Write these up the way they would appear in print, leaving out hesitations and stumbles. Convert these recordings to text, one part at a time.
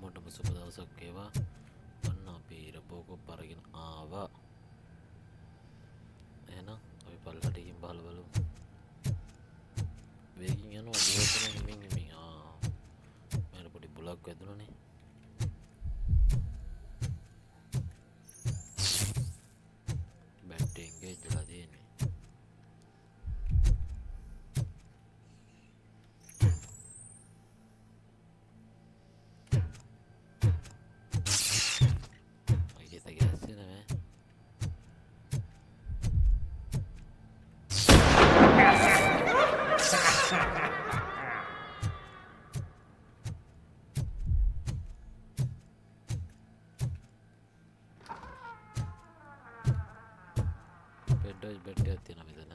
හැමෝටම සුබ දවසක් වේවා. අන්න අපි රබෝකොප් අරගෙන ආවා. එහෙනම් අපි පල්ලට ගිහින් බලමු. වේගින් යනවා දිවසන හිමින් හිමින්. මට පොඩි බුලක් වැදුණනේ. බැට් එන්ගේජ් වෙලා තියෙන්නේ. බෙඩ් එකක් තියෙනවා මෙතන.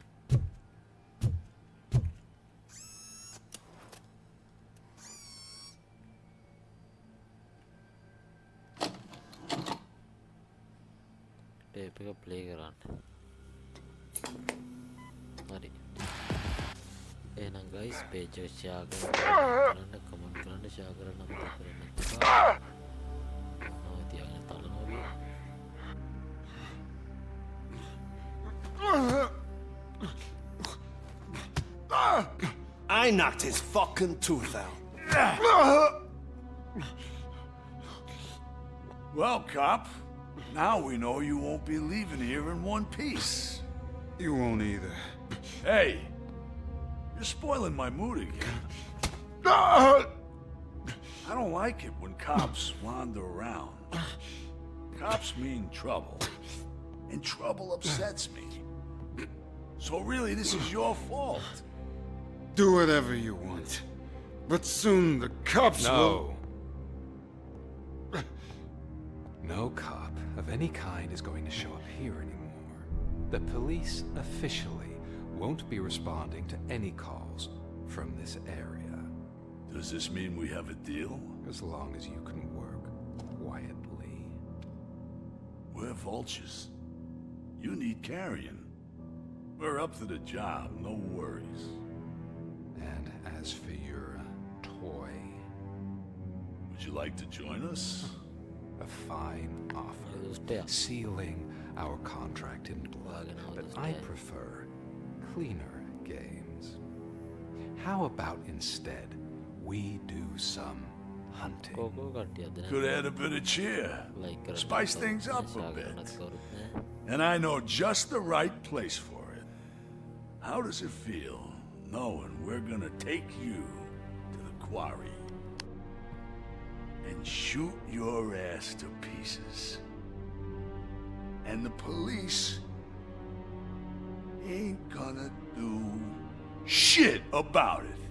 ටේප් එක ප්ලේ කරන්න. හරි. එහෙනම් ගයිස් පේජ් එක ෂෙයා කරන්න, කමෙන්ට් කරන්න, ෂෙයා කරන්න අමතක කරන්න එපා. තියාගෙන තලනවා. I knocked his fucking tooth out. Well, cop, now we know you won't be leaving here in one piece. You won't either. Hey, you're spoiling my mood again. I don't like it when cops wander around. Cops mean trouble, and trouble upsets me. So really, this is your fault. Do whatever you want. But soon the cops will... No cop of any kind is going to show up here anymore. The police officially won't be responding to any calls from this area. Does this mean we have a deal? As long as you can work quietly. We're vultures. You need carrion. We're up to the job, no worries. And as for your toy... Would you like to join us? A fine offer, sealing our contract in blood, but I prefer cleaner games. How about instead we do some hunting? Could add a bit of cheer. Spice things up a bit. And I know just the right place for it. How does it feel knowing we're gonna take you to the quarry and shoot your ass to pieces? And the police ain't gonna do shit about it.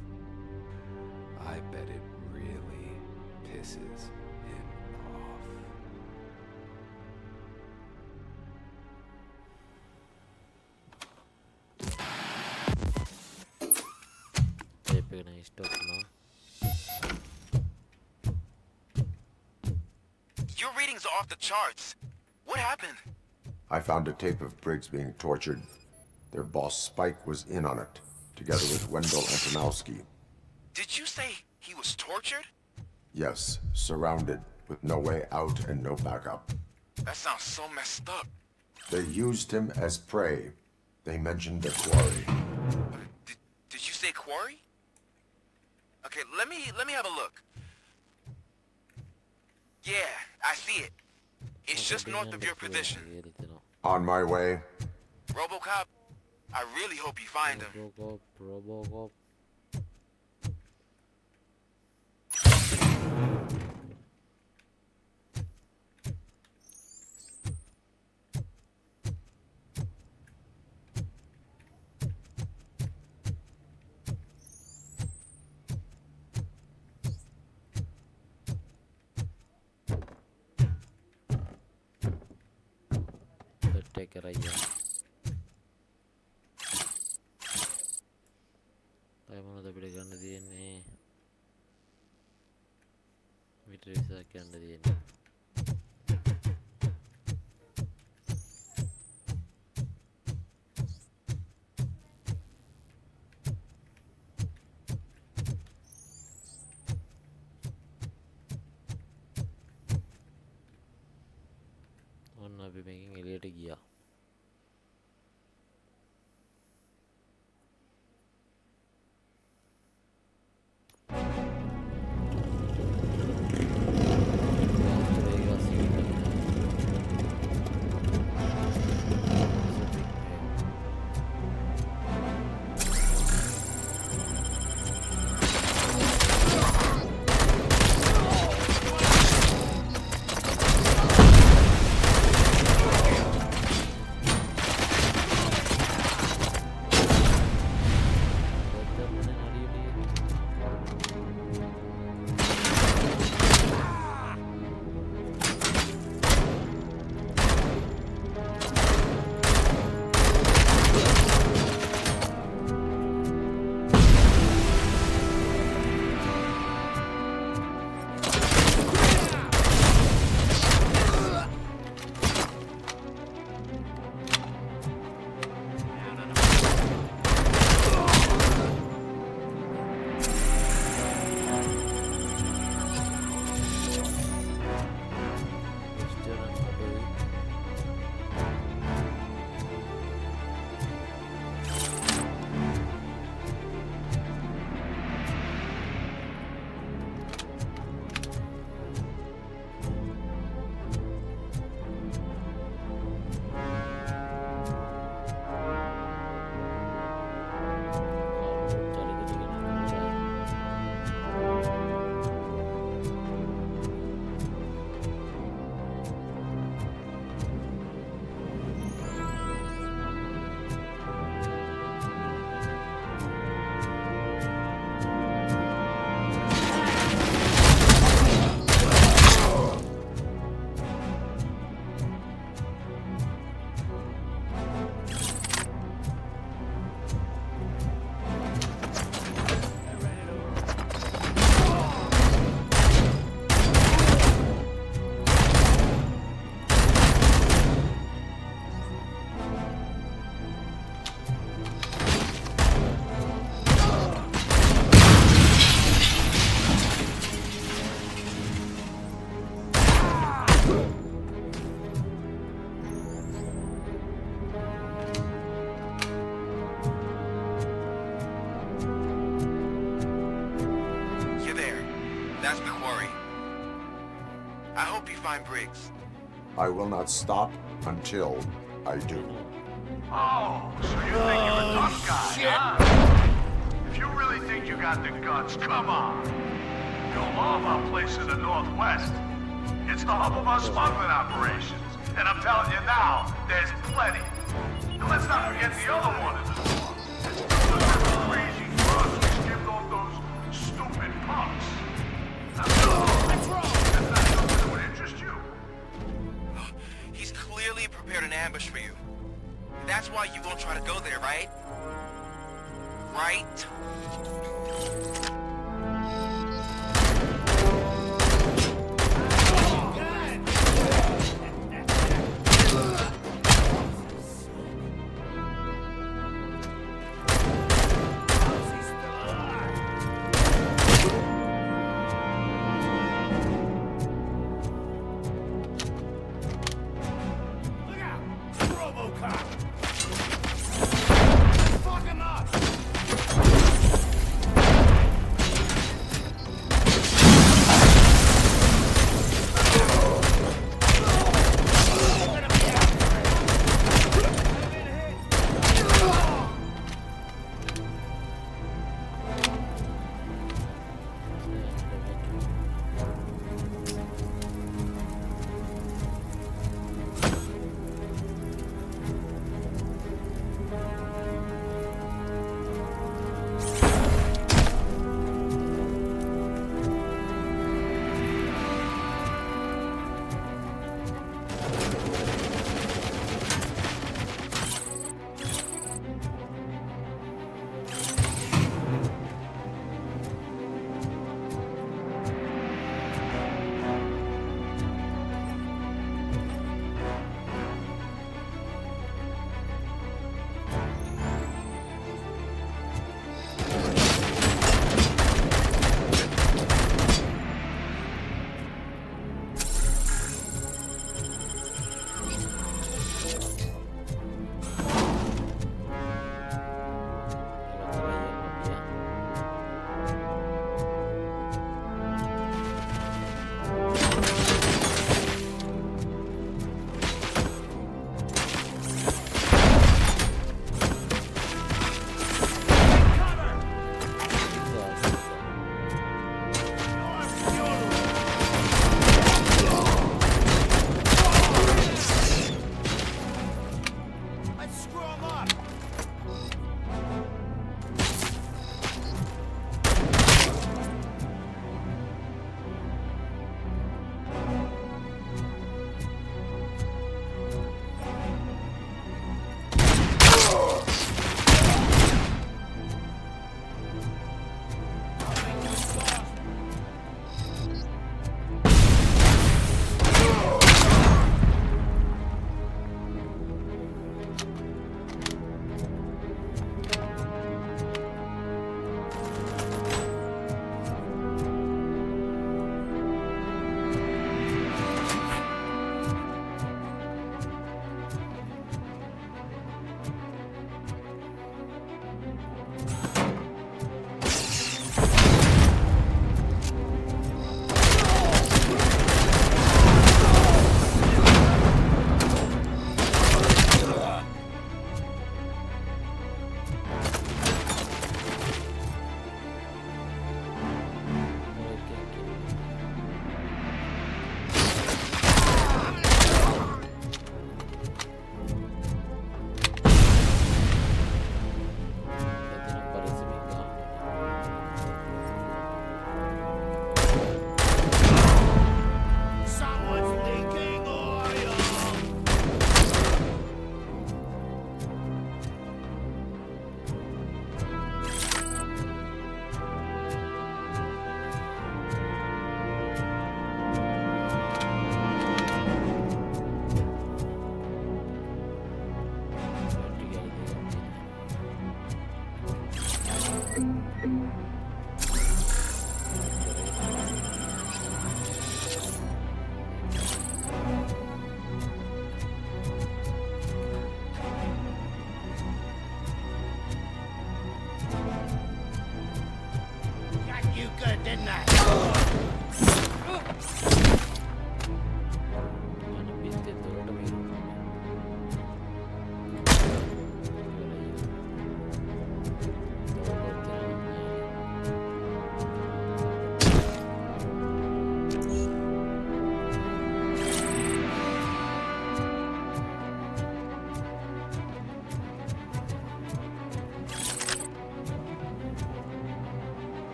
I bet it really pisses him off. Your readings are off the charts. What happened? I found a tape of Briggs being tortured. Their boss Spike was in on it, together with Wendell Antonowski. Did you say he was tortured? Yes, surrounded, with no way out and no backup. That sounds so messed up. They used him as prey. They mentioned the quarry. Did you say quarry? Okay, let me have a look. Yeah, I see it. It's just north of your position. On my way. Robocop, I really hope you find him. Robocop. කරයියා අය මොනවද අපිට ගන්න තියෙන්නේ මීටර 20ක් යන්න තියෙන්නේ අපි මේකෙන් එළියට ගියා. That's the quarry. I hope you find Briggs. I will not stop until I do. Oh, so you think you're a tough guy, huh? If you really think you got the guts, come on. You'll love our place in the Northwest. It's the hub of our smuggling operations. And I'm telling you now, there's plenty. And let's not forget the other one in the north. It's the crazy drugs we skipped off those stupid punks. What's wrong? That's not something that would interest you. He's clearly prepared an ambush for you. That's why you won't try to go there, right? Right? Look out! Robocop! Fuck him up!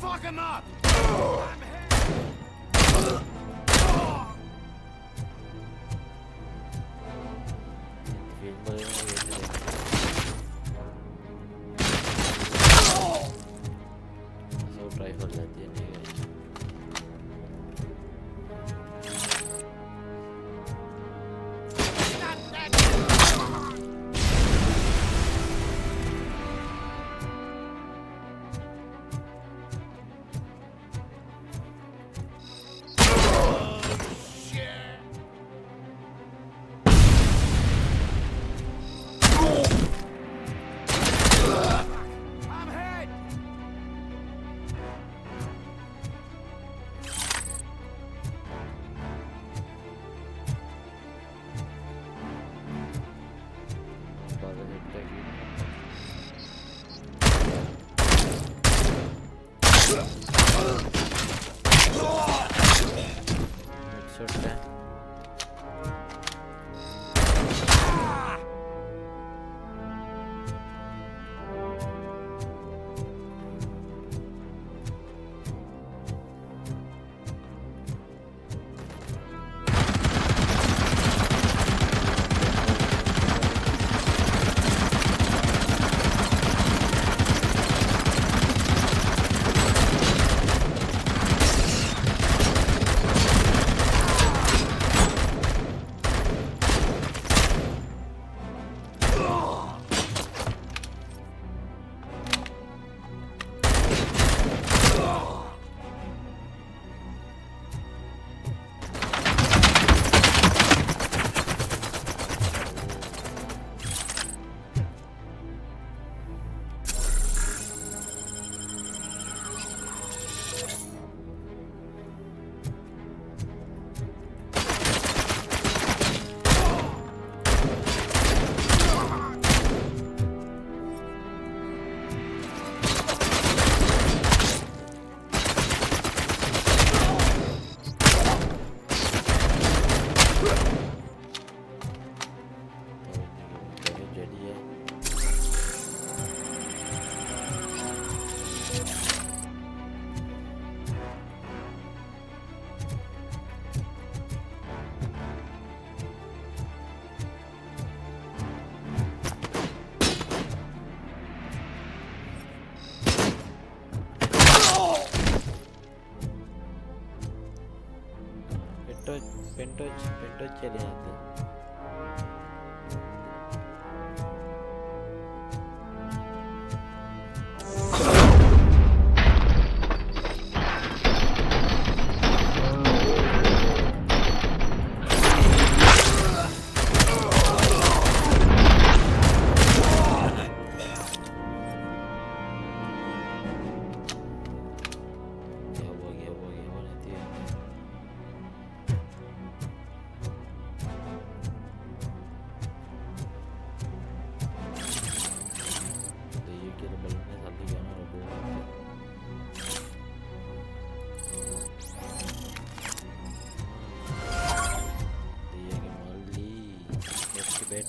Fuck him up! പെൻടോച്ച് അതിനകത്ത്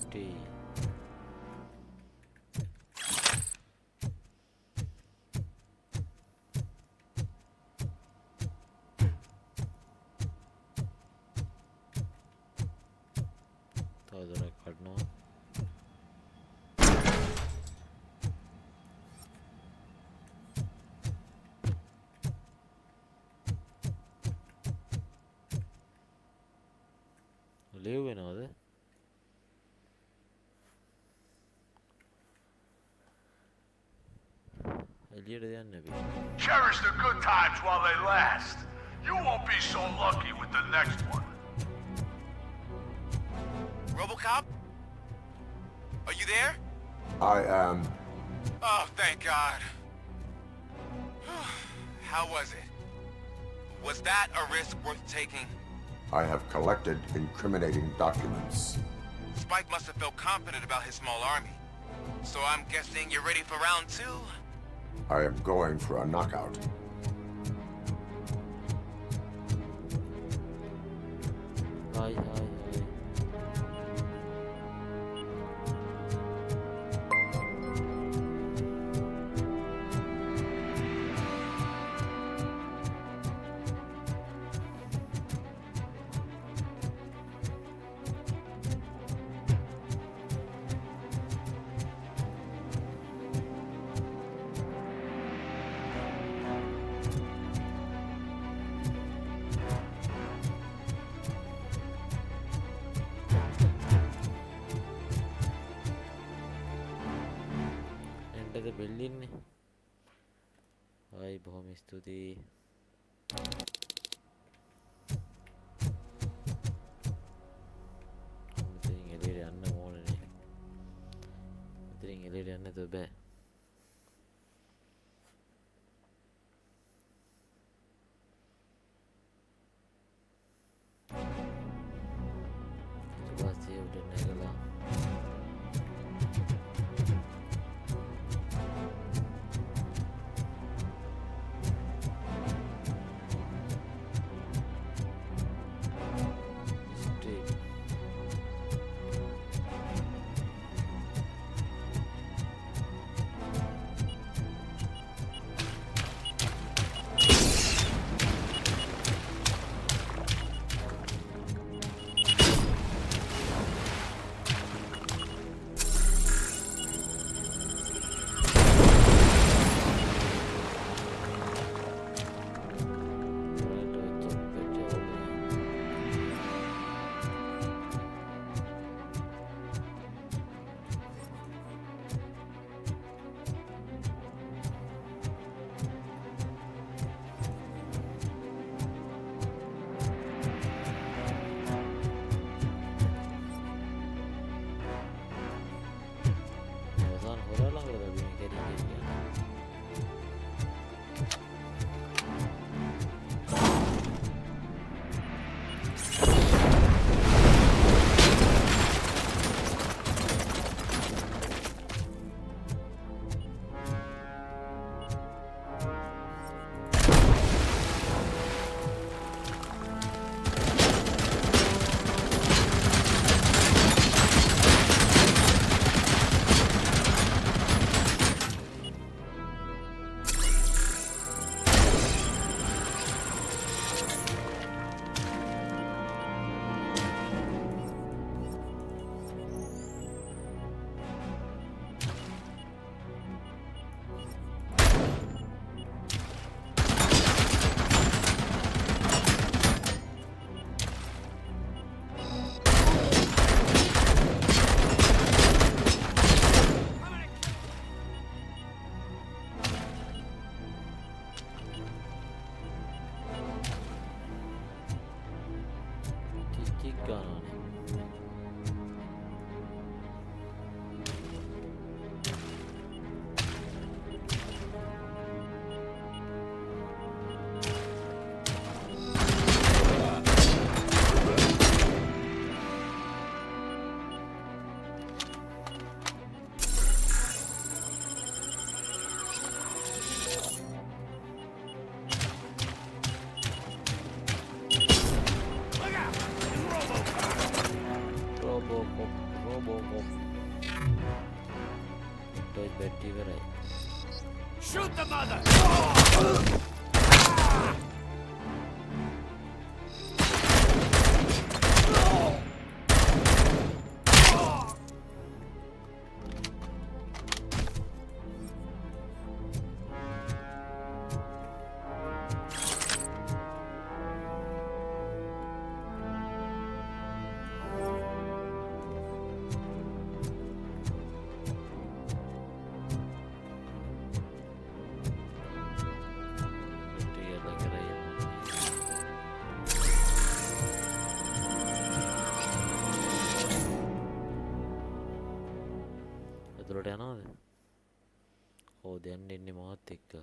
60. Taze kaçno. Live වෙනවද? එළියට යන්න බෑ. Cherish the good times while they last. You won't be so lucky with the next one. Robocop? Are you there? I am. Oh, thank God. How was it? Was that a risk worth taking? I have collected incriminating documents. Spike must have felt confident about his small army. So I'm guessing you're ready for round 2? I am going for a knockout. Hi, hi, hi. Enter the building. Hi, බොහොම ස්තුතියි. මෙතනින් එළියට යන්න ඕනේ. මෙතනින් එළියට යන්න නැතුව බෑ. ඊට පස්සේ උඩ නැගලා straight. අවසාන හොරා ළඟට දබින කෙනෙක් කියන්නේ. කික් ගන්නනේ. Look out! It's Robocop! Bet ඉවරයි. Shoot the mother! ඇතුළට යනවද? ඔව් දැන් ඉන්නේ මාත් එක්ක.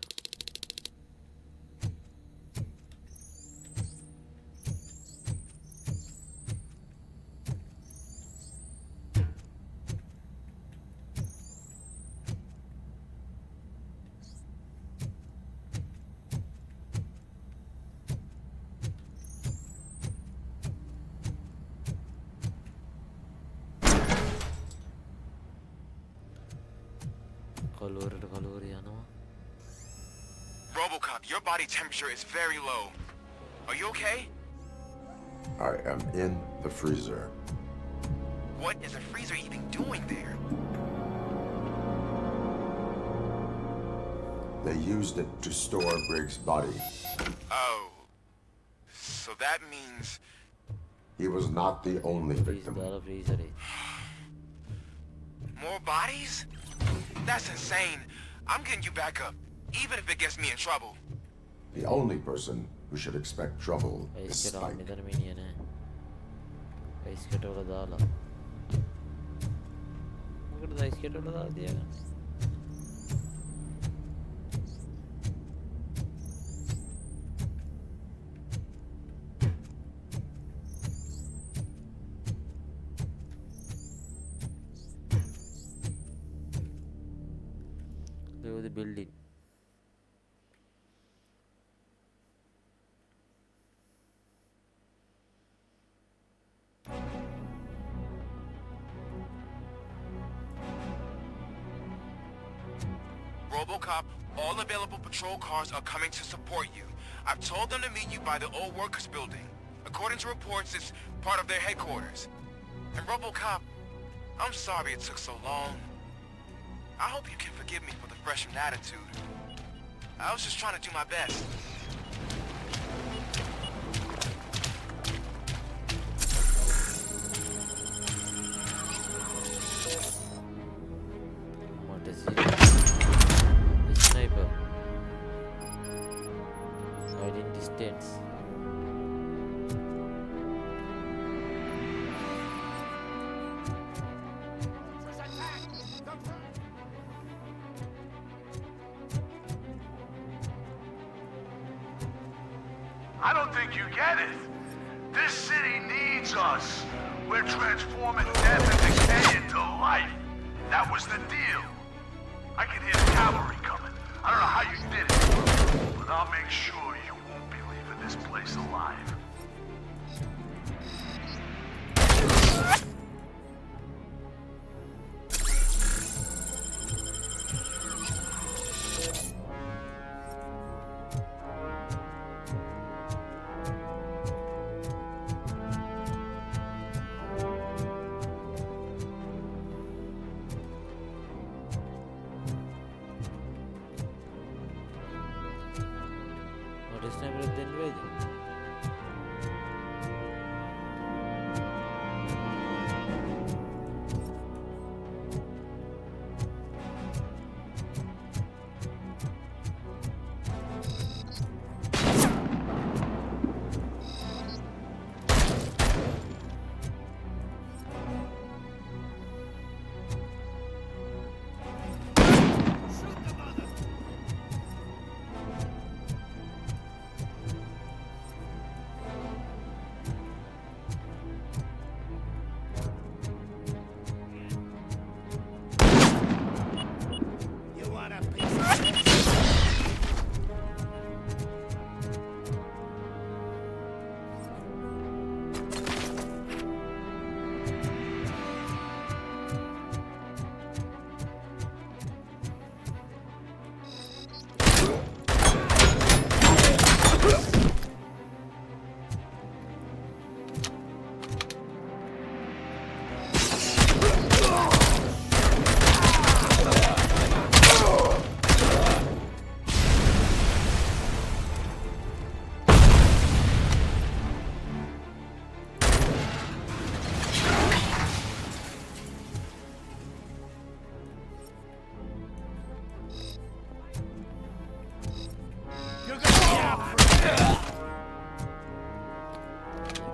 කලුවරට කලුවර යනවා. Robocop, your body temperature is very low. Are you okay? I am in the freezer. What is a freezer even doing there? They used it to store Briggs' body. Oh. So that means... He was not the only freeze victim. දාලා ෆ්‍රීසරේ. More bodies? That's insane. I'm getting you back up, even if it gets me in trouble. The only person who should expect trouble is ice කරා Spike. මෙතන මිනිහ නෑ. Ice කැටවල දාලා. මොකටද ice කැටවල දාලා තියාගන්නේ? The building. Robocop, all available patrol cars are coming to support you. I've told them to meet you by the old workers building. According to reports, it's part of their headquarters. And Robocop, I'm sorry it took so long. I hope you can forgive me for the freshman attitude. I was just trying to do my best. What is it? A sniper. Hiding distance. I don't think you get it. This city needs us. We're transforming death and decay into life. That was the deal. I can hear the cavalry coming. I don't know how you did it, but I'll make sure you won't be leaving this place alive. What is sniper then wait?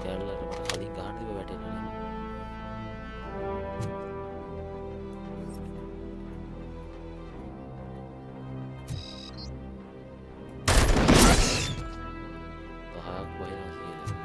කැඩලට මට කලින් ගහන්න තිබ්බ වැටෙන්නේ නැහැ. පහක් වහිනවා කියලා.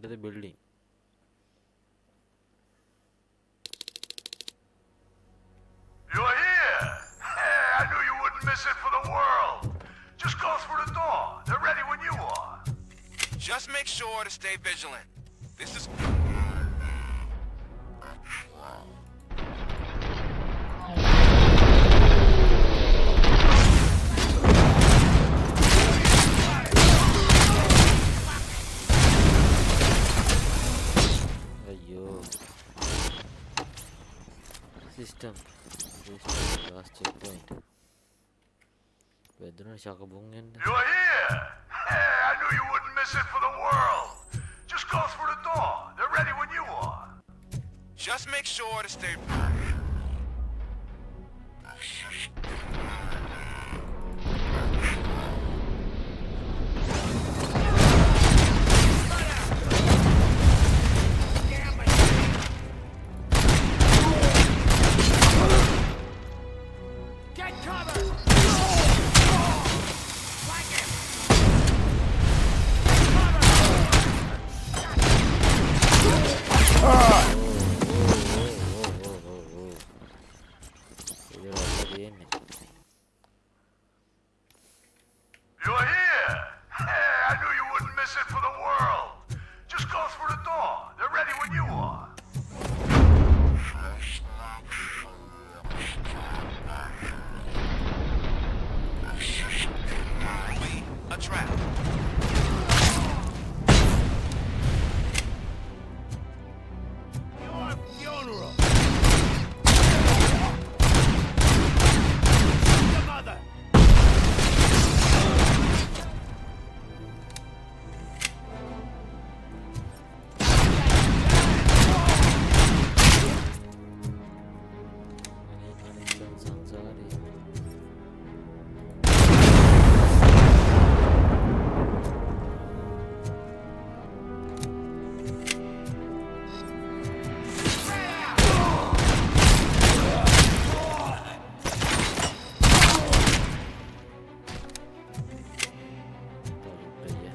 the building. You're here! Hey, I knew you wouldn't miss it for the world. Just go through the door. They're ready when you are. Just make sure to stay vigilant. This is... అయ్యో system last checkpoint పెద్దన షాక బొంగండి. You're here! Hey, I knew you wouldn't miss it for the world. Just go through the door. They're ready when you are. Just make sure to stay... Get cover! Flank him! ఇది రాలేదు ఏంటి? You're here! Hey, I knew you wouldn't miss it for the world. Just go through the door. They're ready when you are. Lee, a trap. Your funeral! The mother! సంసారి తలుపయ్యా.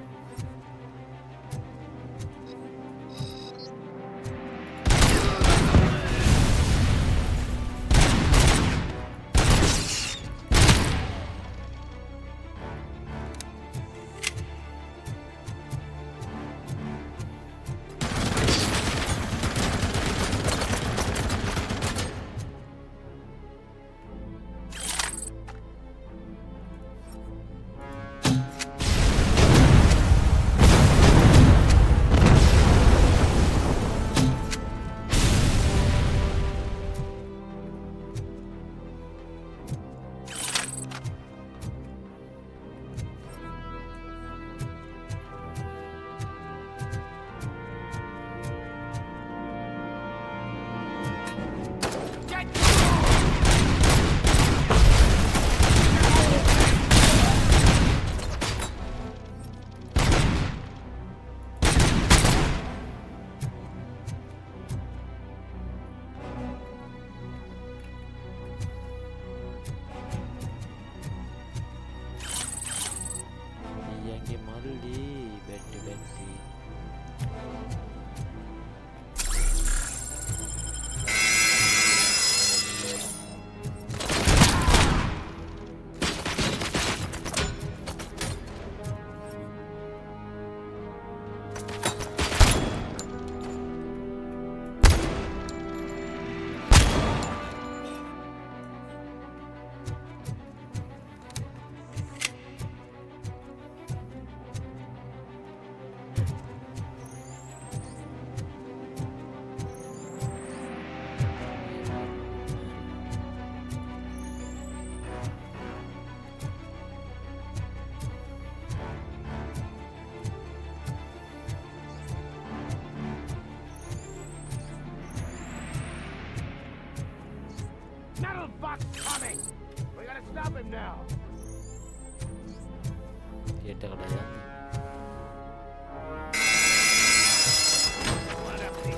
ఇయ్యంగి మళ్ళీ బెట్టి బెట్టి Metal box coming! We gotta stop him now! ఏంటి అక్కడ అయ్యా? Let him be.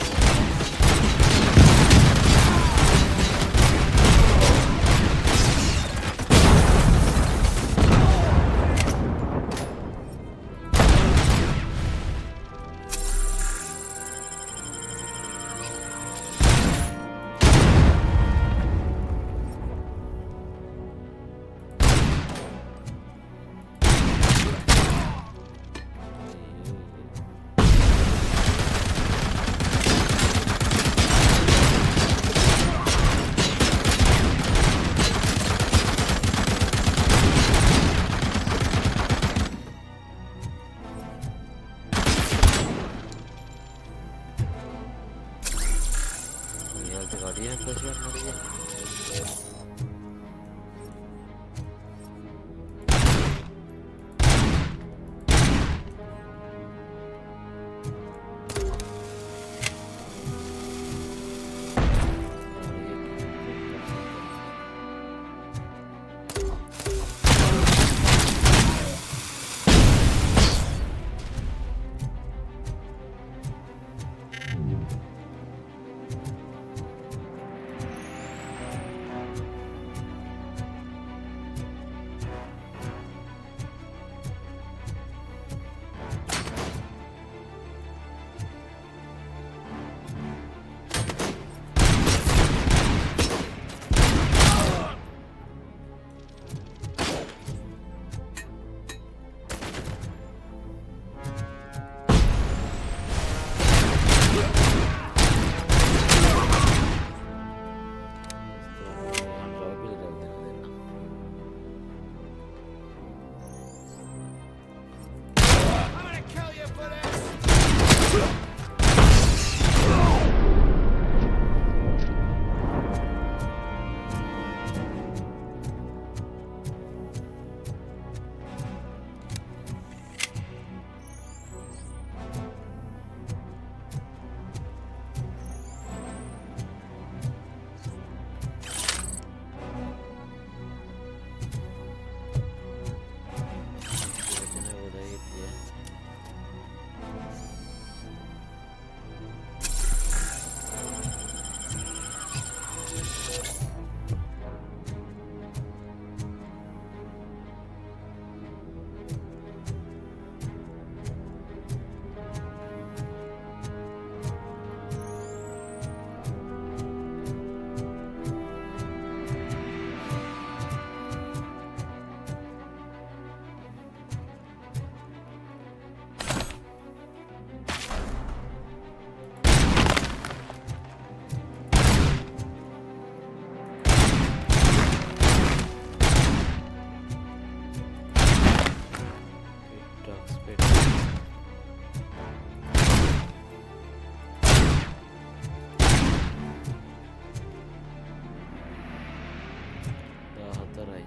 විතරයි.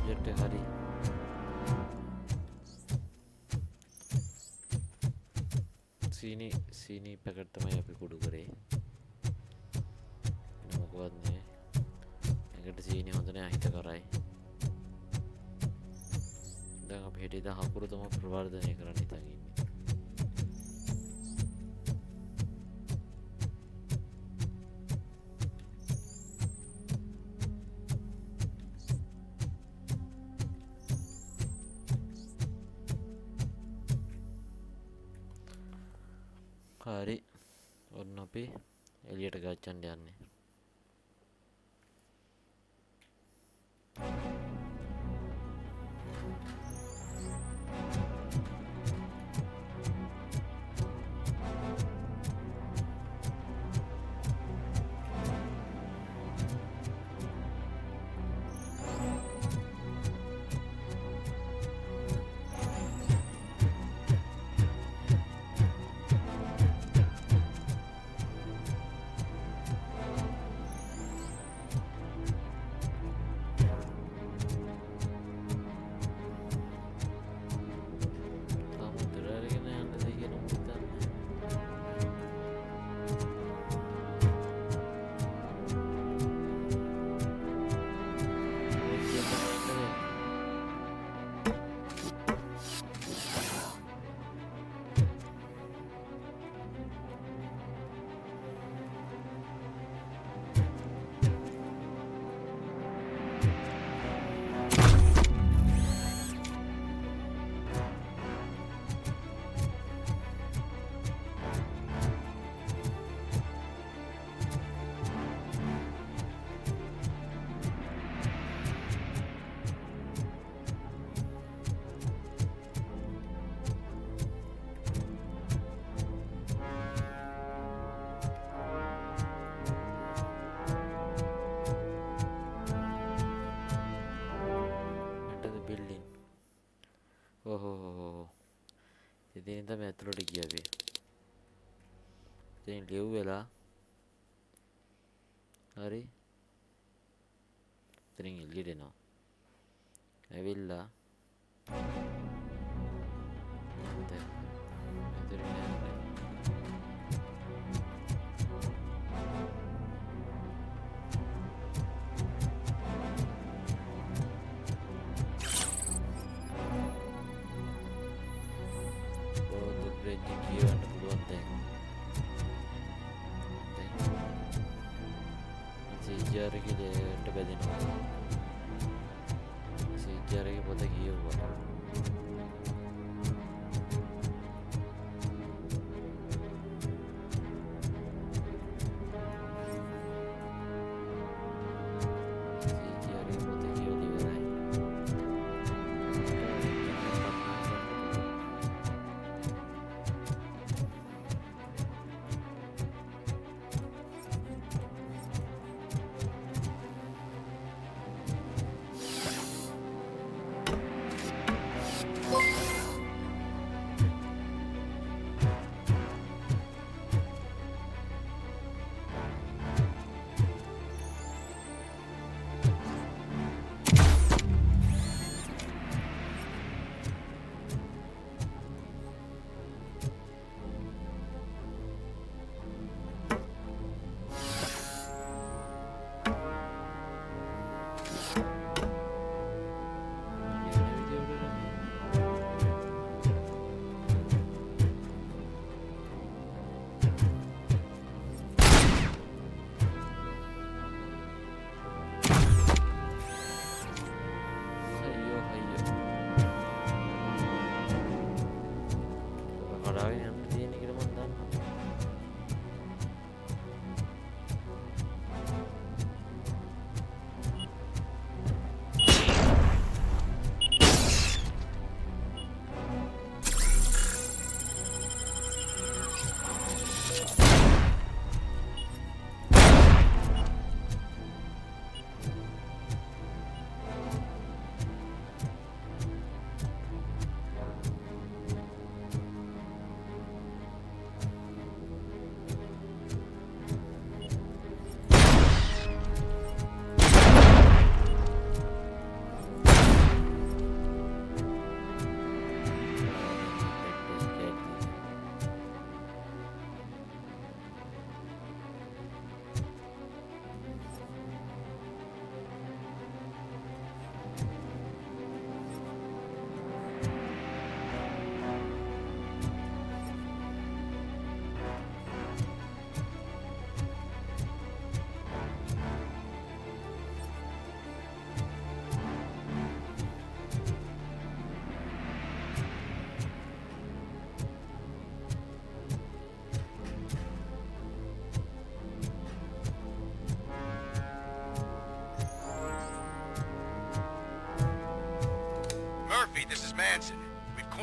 Jet එක හරි. සීනි පැකට් තමයි අපි කුඩු කරේ. මොකවත් නෑ. ඒකට සීනි හොඳ නෑ හිත කරයි. දැන් අපි හෙට ඉඳන් හකුරු තමයි ප්‍රවර්ධනය කරන්න හිතන් ඉන්නේ. හරි ඔන්න අපි එළියට ගච්ඡන්න යන්නේ. ඉතින් තමයි ඇතුළට ගියා අපි. ඉතින් ලියු වෙලා හරි. ඉතින් එළියට එනවා. ඇවිල්ලා දැන් ඇතුළේ නෑ. කියවන්න පුළුවන් දැන්. සීජර් එකේට බැදෙනවා. සීජර් එකේ පොත කියවුවා.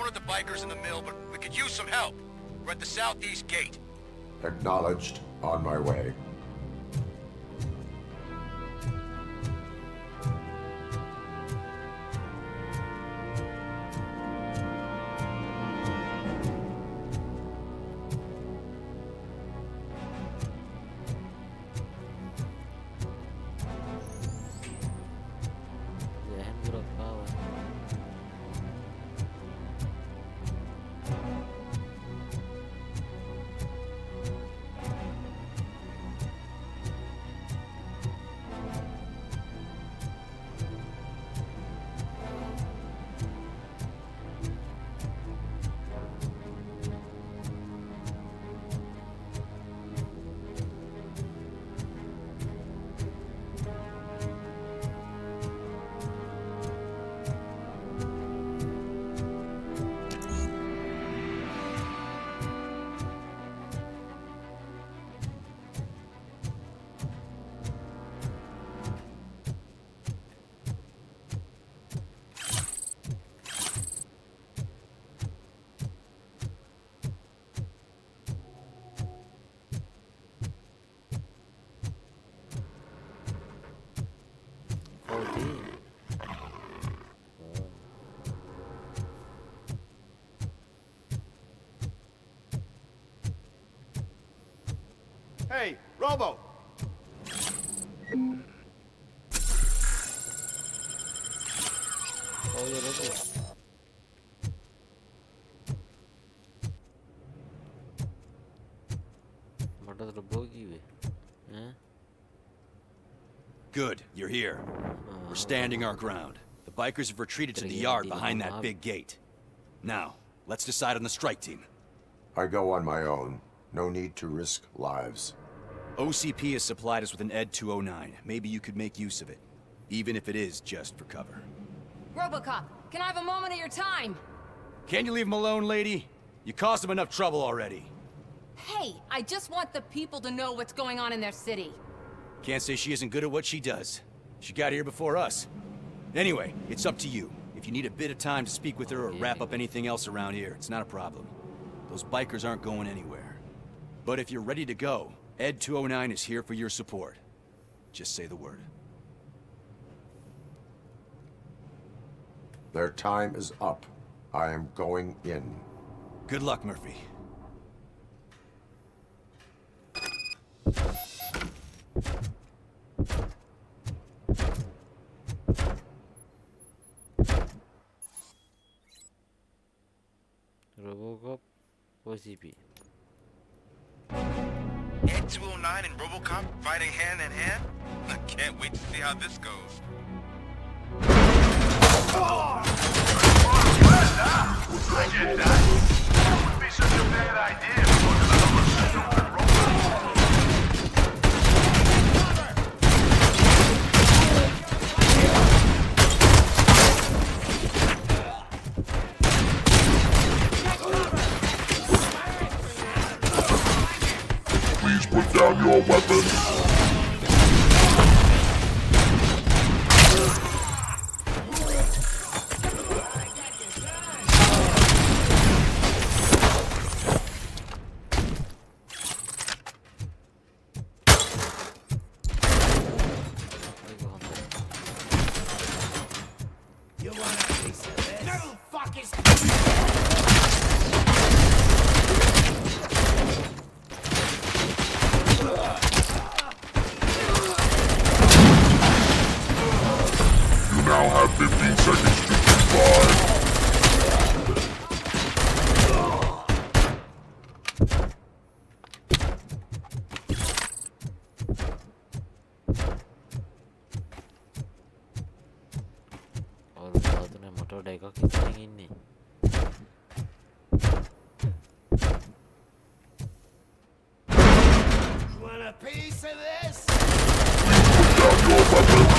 cornered the bikers in the mill, but we could use some help. We're at the southeast gate. Acknowledged. On my way. Jangan buruk kawan. Oh, di. Hey, Robo! Oh ya Robo. Mata Robo giwe. Eh? Good, you're here. We're standing our ground. The bikers have retreated to the yard behind that big gate. Now, let's decide on the strike team. I go on my own. No need to risk lives. OCP has supplied us with an ED 209. Maybe you could make use of it, even if it is just for cover. Robocop, can I have a moment of your time? Can you leave him alone, lady? You caused him enough trouble already. Hey, I just want the people to know what's going on in their city. Can't say she isn't good at what she does. She got here before us. Anyway, it's up to you. If you need a bit of time to speak with her or wrap up anything else around here, it's not a problem. Those bikers aren't going anywhere. But if you're ready to go, ED 209 is here for your support. Just say the word. Their time is up. I am going in. Good luck, Murphy. Robocop OCP. Ed 209 and Robocop fighting hand in hand? I can't wait to see how this goes. I get that. It would be such a bad idea to go to another stupid robot. Please put down your weapons. You want a piece of this? No, fuckers! You now have 15 seconds to comply. और बाद में motor डाइका खींचेंगे इन्हें You want a piece of this? Put down your weapons.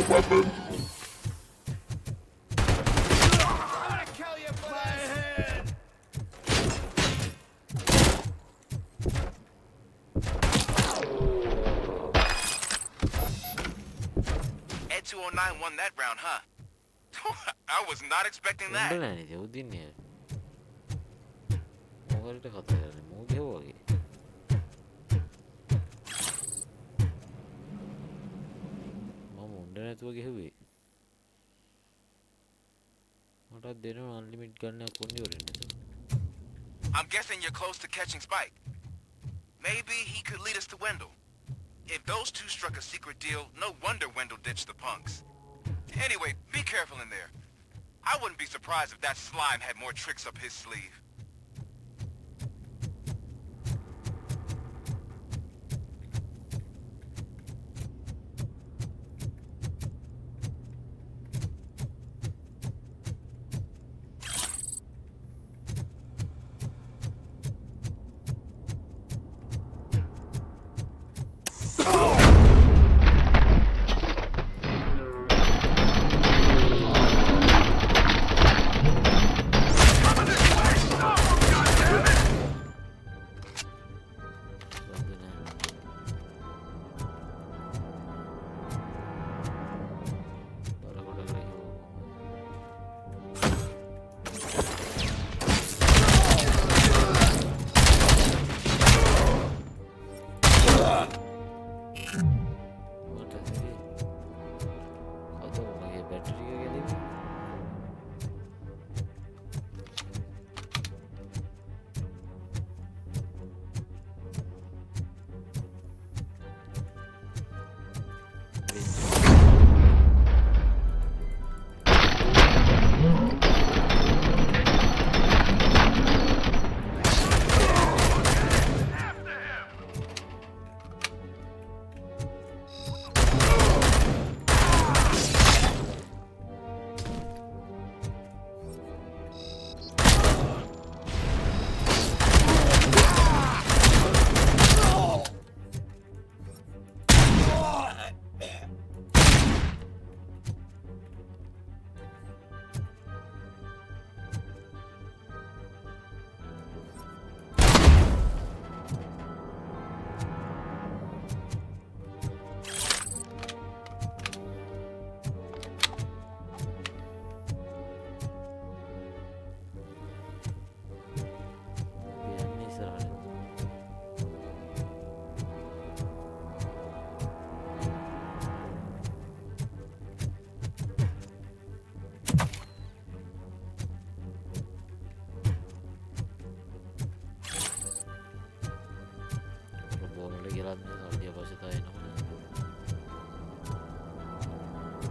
weapon. Ed 209 won that round, huh? I was not expecting that. 뭔데 아니지 어디니? 뭐가 이렇게 갖다 대야 돼? 뭐 개워기? 뭐 뭔데 네트워크 해위? हटा देने में unlimited करने को नहीं हो रही है I'm guessing you're close to catching Spike. Maybe he could lead us to Wendell. If those two struck a secret deal, no wonder Wendell ditched the punks. Anyway, be careful in there. I wouldn't be surprised if that slime had more tricks up his sleeve.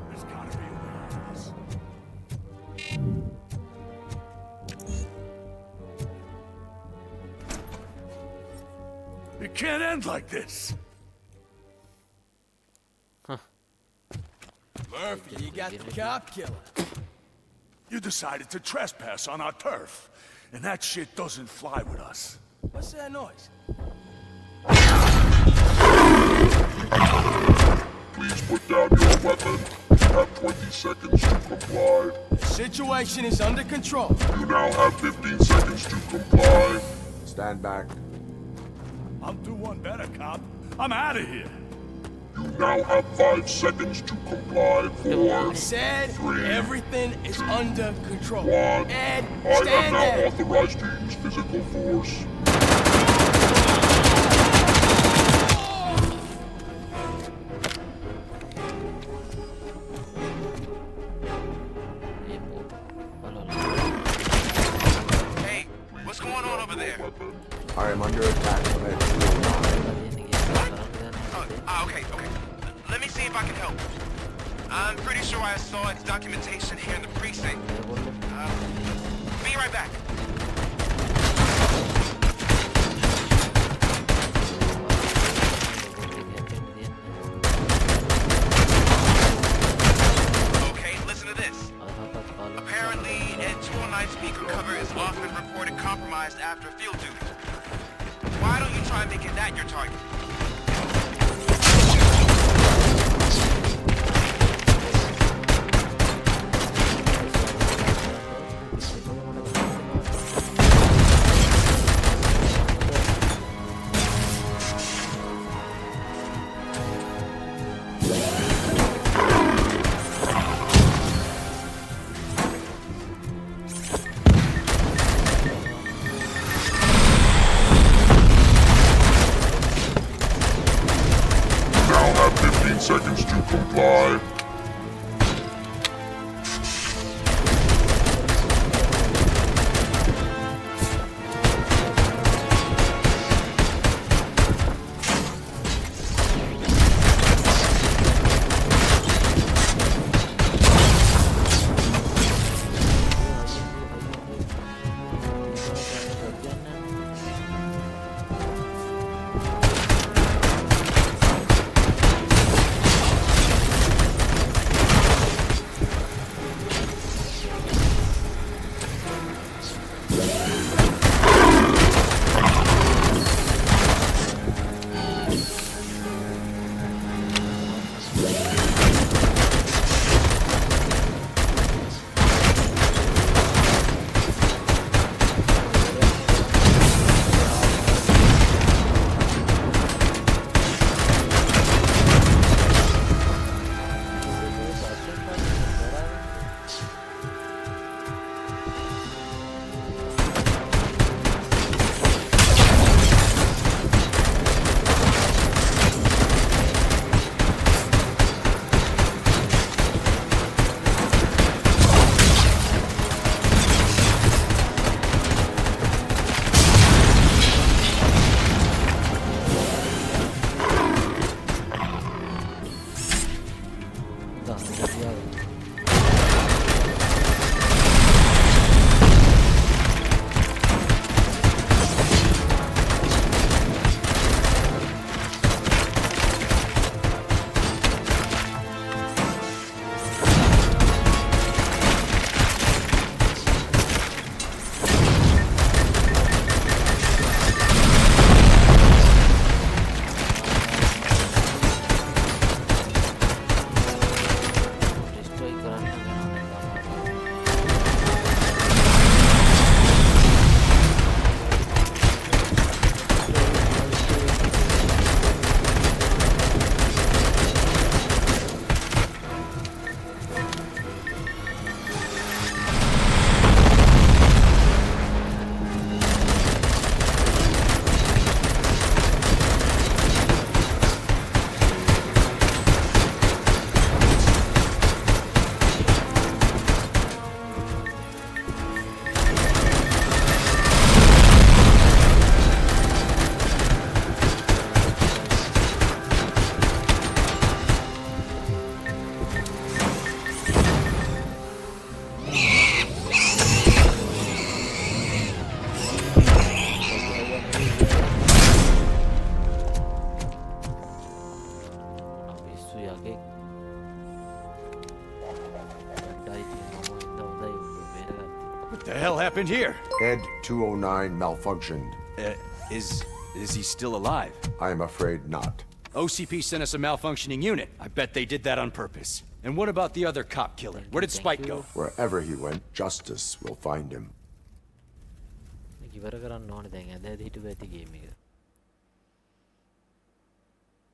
There's gotta be a way out of this. It can't end like this. Murphy, you got the cop killer. You decided to trespass on our turf, and that shit doesn't fly with us. What's that noise? Please put down your weapon. You have 20 seconds to comply. The situation is under control. You now have 15 seconds to comply. Stand back. I'll do one better, cop. I'm out of here. You now have 5 seconds to comply. 4, I said 3, everything is under control. 1. Ed, I am stand now there. authorized to use physical force. Hey, what's going on over there? I am under attack from Ed 209. Okay. Let me see if I can help. I'm pretty sure I saw its documentation here in the precinct. Be right back. Okay, listen to this. Apparently, Ed 209 speaker cover is often reported compromised after field duty. Why don't you try making that your target? comply. What the hell happened here? Ed 209 malfunctioned. Is he still alive? I am afraid not. OCP sent us a malfunctioning unit. I bet they did that on purpose. And what about the other cop killer? Where did Spike go? Wherever he went, justice will find him. ඉවර කරන්න ඕනේ දැන් ඇද ඇද හිටපු ඇති game එක.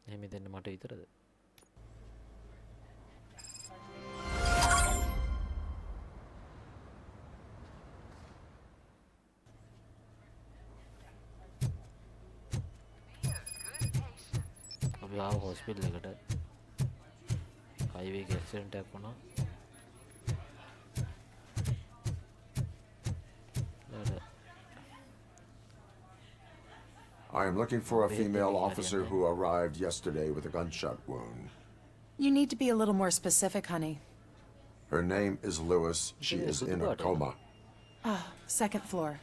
එහෙම දෙන්න මට විතරද? අපි ආව හොස්පිටල් එකට. හයිවේ එක ඇක්සිඩන්ට් එකක් වුණා. I am looking for a female officer who arrived yesterday with a gunshot wound. You need to be a little more specific, honey. Her name is Lewis. She is in a coma. Ah, second floor.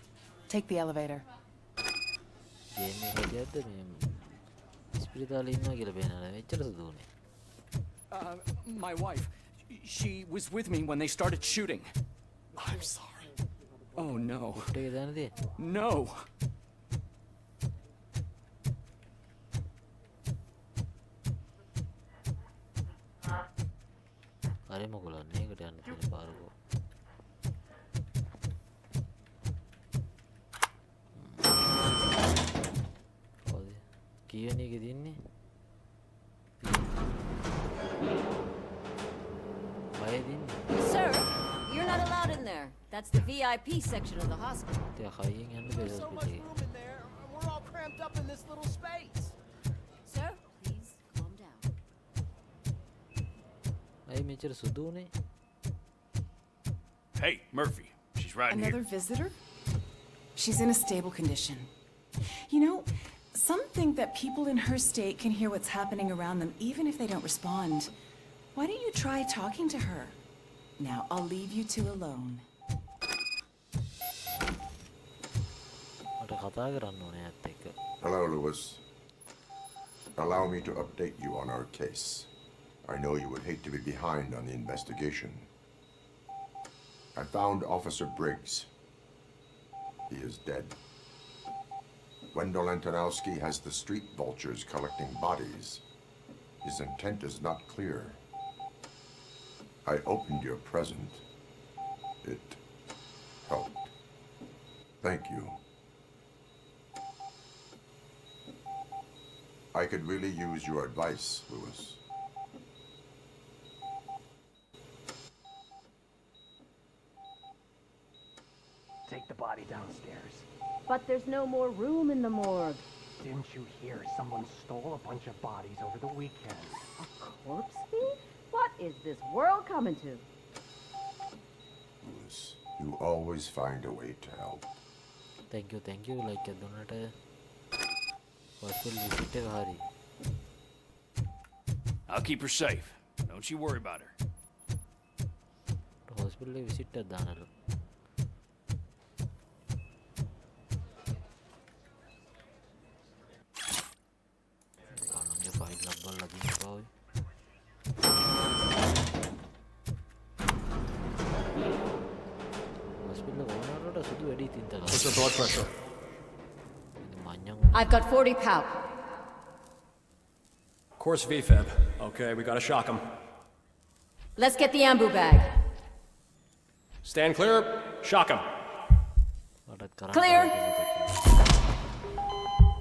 Take the elevator. My wife. She was with me when they started shooting. I'm sorry. Oh no. No. අර මොකලන්නේ එකට යන්න තියෙන පාරකෝ ඔය කීවෙනි එකේ දින්නේ මයේ දින්නේ Sir, you're not allowed in there. That's the VIP section of the hospital. තියා කයියෙන් යන්න බෑ So much room in there. We're all cramped up in this little space. Sir, please calm down. අයි මෙච්චර සුදුනේ. Hey, Murphy. She's right Another here. visitor? She's in a stable condition. You know, some think that people in her state can hear what's happening around them even if they don't respond. Why don't you try talking to her? Now, I'll leave you two alone. මට කතා කරන්න ඕනේ ඇත්ත එක්ක. Hello, Lewis. Allow me to update you on our case. I know you would hate to be behind on the investigation. I found Officer Briggs. He is dead. Wendell Antonowski has the street vultures collecting bodies. His intent is not clear. I opened your present. It helped. Thank you. I could really use your advice, Lewis. Take the body downstairs. But there's no more room in the morgue. Didn't you hear someone stole a bunch of bodies over the weekend? A corpse thief? What is this world coming to? Lewis, you always find a way to help. thank you like එක දුන්නට hospital visit එක හරි. I'll keep her safe. Don't you worry about her. hospital එක visit එකක් දානලු. අනන්‍ය file එකක් බලලා දිනවා ඔය. hospital එක ඕනරට සුදු වැඩි තින්තලා. What's your blood pressure? I've got 40 pow. Course VFib. Okay, we gotta shock him. Let's get the ambu bag. Stand clear. Shock him. Clear.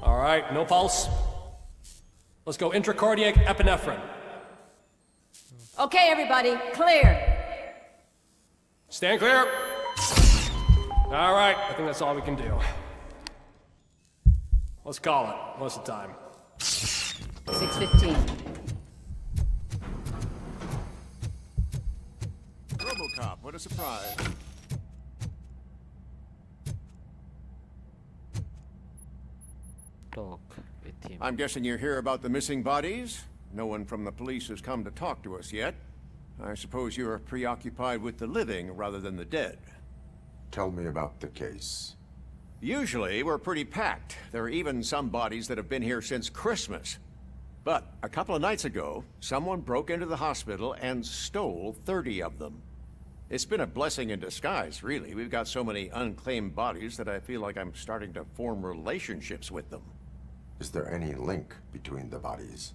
All right, no pulse. Let's go intracardiac epinephrine. Okay, everybody, clear. Stand clear. All right, I think that's all we can do. Let's call it. What's the time? 6:15. Robocop, what a surprise. Talk with him. I'm guessing you're here about the missing bodies? No one from the police has come to talk to us yet. I suppose you're preoccupied with the living rather than the dead. Tell me about the case. Usually, we're pretty packed. There are even some bodies that have been here since Christmas. But a couple of nights ago, someone broke into the hospital and stole 30 of them. It's been a blessing in disguise, really. We've got so many unclaimed bodies that I feel like I'm starting to form relationships with them. Is there any link between the bodies?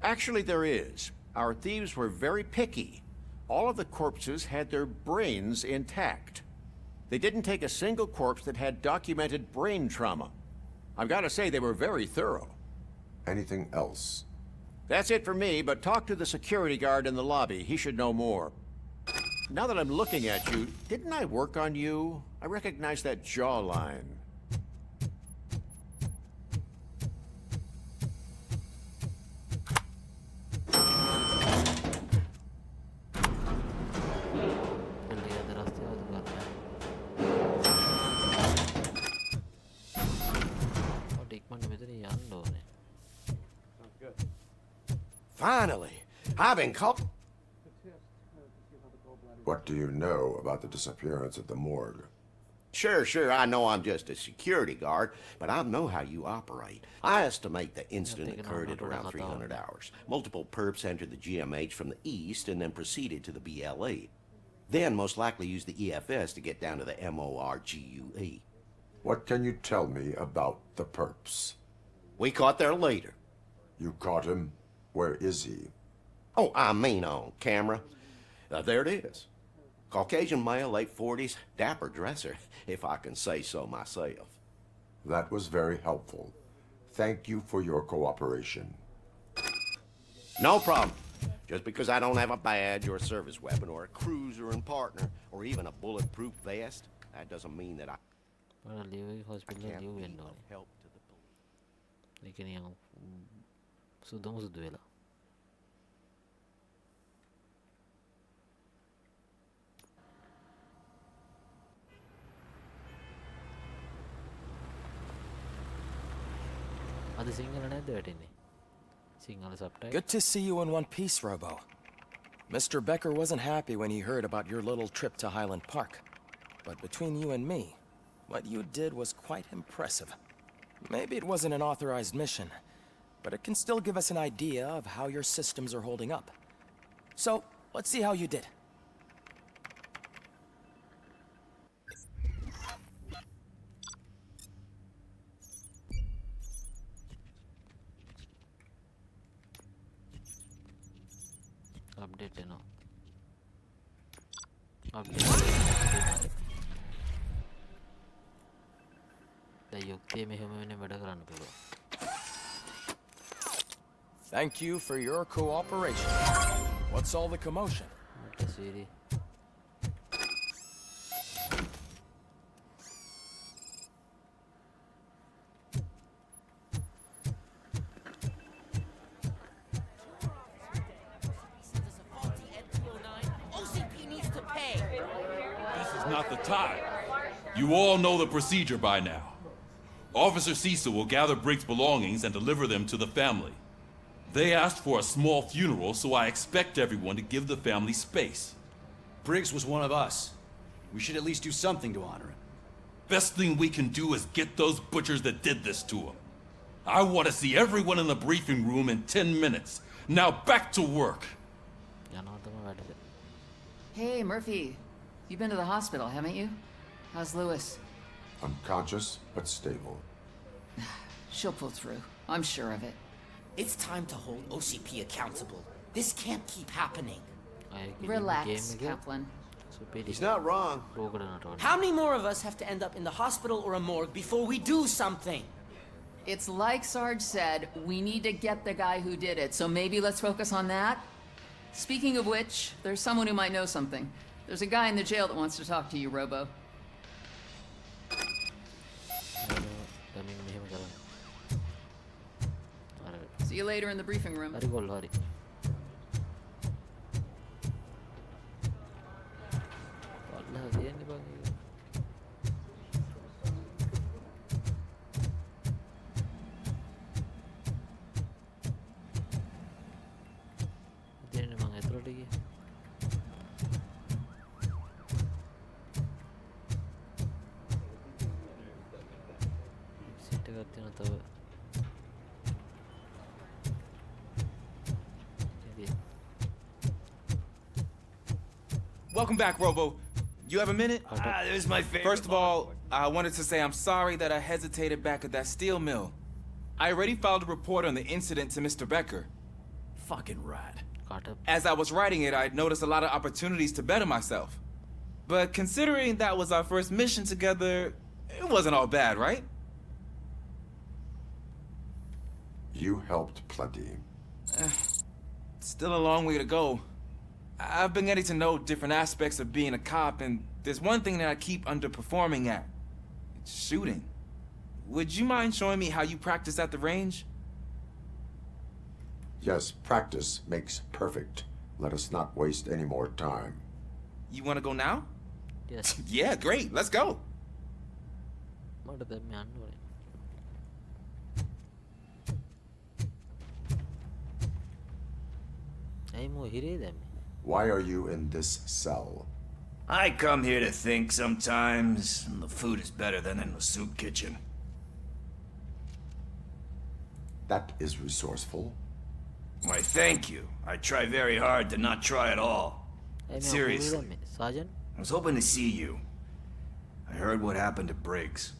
Actually, there is. Our thieves were very picky. All of the corpses had their brains intact. They didn't take a single corpse that had documented brain trauma. I've got to say, they were very thorough. Anything else? That's it for me, but talk to the security guard in the lobby. He should know more. Now that I'm looking at you, didn't I work on you? I recognize that jawline. Finally, I've been caught. What do you know about the disappearance at the morgue? Sure, I know I'm just a security guard, but I know how you operate. I estimate the incident occurred at around 300 hours. Multiple perps entered the GMH from the east and then proceeded to the BLE. Then most likely used the EFS to get down to the MORGUE. What can you tell me about the perps? We caught their leader. You caught him? Where is he? Oh, I mean on camera. There it is. Caucasian male, late 40s, dapper dresser, if I can say so myself. That was very helpful. Thank you for your cooperation. No problem. Just because I don't have a badge or a service weapon or a cruiser and partner or even a bulletproof vest, that doesn't mean that I can't be of help to the police. Sinhala නැද්ද වැටෙන්නේ? Sinhala subtitle. Good to see you in one piece, Robo. Mr. Becker wasn't happy when he heard about your little trip to Highland Park. But between you and me, what you did was quite impressive. Maybe it wasn't an authorized mission, but it can still give us an idea of how your systems are holding up. So, let's see how you did. Update එනවා. Update. දැන් යුක්තිය මෙහෙම වෙන්නේ වැඩ කරන්න පුළුවන්. Thank you for your cooperation. What's all the commotion? මට සීරි. Not the time. You all know the procedure by now. Officer Cecil will gather Briggs' belongings and deliver them to the family. They asked for a small funeral, so I expect everyone to give the family space. Briggs was one of us. We should at least do something to honor him. Best thing we can do is get those butchers that did this to him. I want to see everyone in the briefing room in 10 minutes. Now back to work. Hey, Murphy. You've been to the hospital, haven't you? How's Lewis? Unconscious, but stable. She'll pull through. I'm sure of it. It's time to hold OCP accountable. This can't keep happening. Relax, Kaplan. He's not wrong. How many more of us have to end up in the hospital or a morgue before we do something? It's like Sarge said, we need to get the guy who did it, so maybe let's focus on that? Speaking of which, there's someone who might know something. There's a guy in the jail that wants to talk to you, Robo. See you later in the briefing room. Welcome back, Robo. You have a minute? There's my favorite. First of all, I wanted to say I'm sorry that I hesitated back at that steel mill. I already filed a report on the incident to Mr. Becker. Fucking rad. As I was writing it, I noticed a lot of opportunities to better myself. But considering that was our first mission together, it wasn't all bad, right? You helped plenty. Still a long way to go. I've been getting to know different aspects of being a cop, and there's one thing that I keep underperforming at. It's shooting. Would you mind showing me how you practice at the range? Yes, practice makes perfect. Let us not waste any more time. You want to go now? Yes. Yeah, great. Let's go. Why are you in this cell? I come here to think sometimes, and the food is better than in the soup kitchen. That is resourceful. Why, thank you. I try very hard to not try at all. Seriously. Sergeant? I was hoping to see you. I heard what happened to Briggs.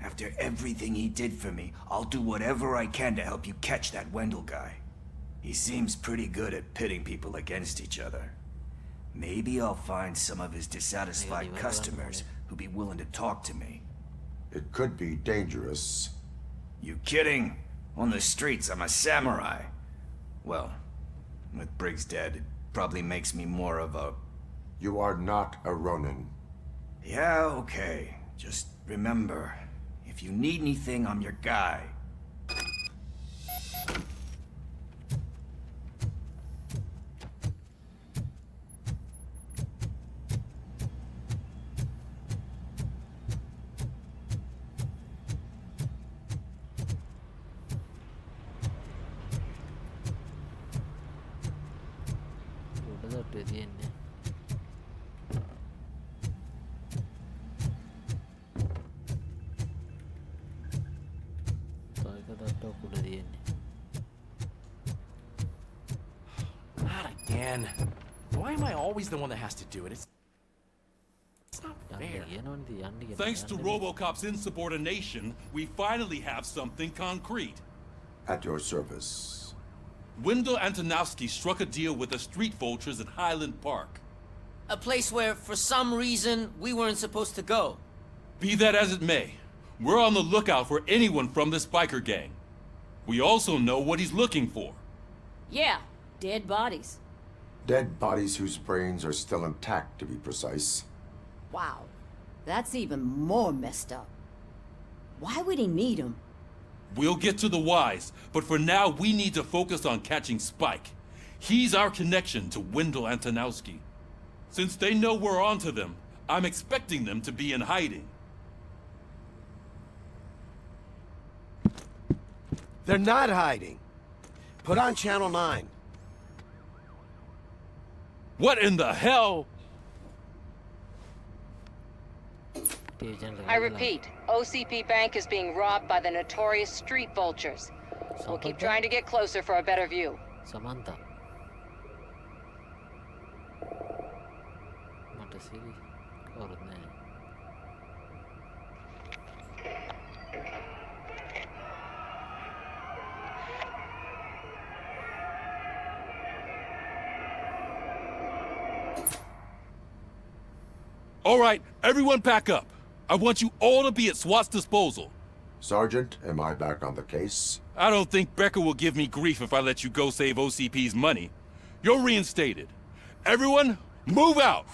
After everything he did for me, I'll do whatever I can to help you catch that Wendell guy. He seems pretty good at pitting people against each other. Maybe I'll find some of his dissatisfied customers who'd be willing to talk to me. It could be dangerous. You kidding? On the streets, I'm a samurai. Well, with Briggs dead, it probably makes me more of a... You are not a Ronin. Yeah, okay. Just remember, if you need anything, I'm your guy. Dan, why am I always the one that has to do it? It's not fair. Thanks to Robocop's insubordination, we finally have something concrete. At your service. Wendell Antonowski struck a deal with the street vultures at Highland Park. A place where, for some reason, we weren't supposed to go. Be that as it may, we're on the lookout for anyone from this biker gang. We also know what he's looking for. Yeah, dead bodies. Dead bodies whose brains are still intact, to be precise. Wow, that's even more messed up. Why would he need them? We'll get to the whys, but for now we need to focus on catching Spike. He's our connection to Wendell Antonowski. Since they know we're onto them, I'm expecting them to be in hiding. They're not hiding. Put on Channel 9. What in the hell? I repeat, OCP Bank is being robbed by the notorious street vultures. We'll keep trying to get closer for a better view. Samantha. Mata siri. Orne. All right, everyone pack up. I want you all to be at SWAT's disposal. Sergeant, am I back on the case? I don't think Becker will give me grief if I let you go save OCP's money. You're reinstated. Everyone, move out!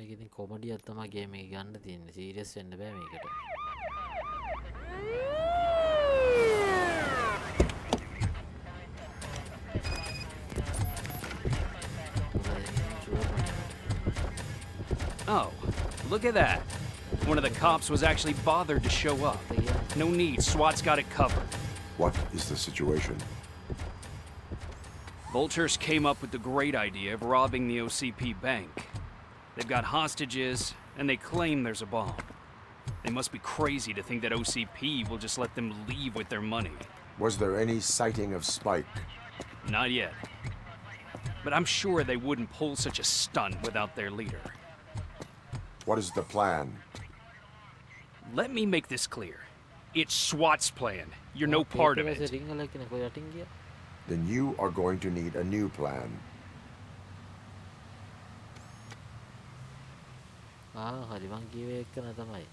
මේක ඉතින් කොමඩියක් තමයි game එක ගන්න තියෙන්නේ. Serious වෙන්න බෑ මේකට. Oh, look at that. One of the cops was actually bothered to show up. No need, SWAT's got it covered. What is the situation? Vultures came up with the great idea of robbing the OCP bank. They've got hostages, and they claim there's a bomb. They must be crazy to think that OCP will just let them leave with their money. Was there any sighting of Spike? Not yet. But I'm sure they wouldn't pull such a stunt without their leader. What is the plan? Let me make this clear. It's SWAT's plan. You're no part of it. Then you are going to need a new plan. හරි මං කිව්වේ එක්කන තමයි.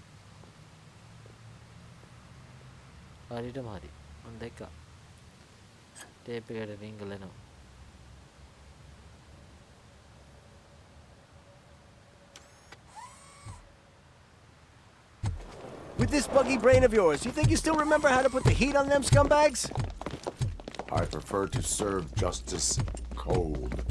හරියටම හරි. මං දැක්කා. Tape එකට රින්ගල් එනවා. With this buggy brain of yours, you think you still remember how to put the heat on them scumbags? I prefer to serve justice cold.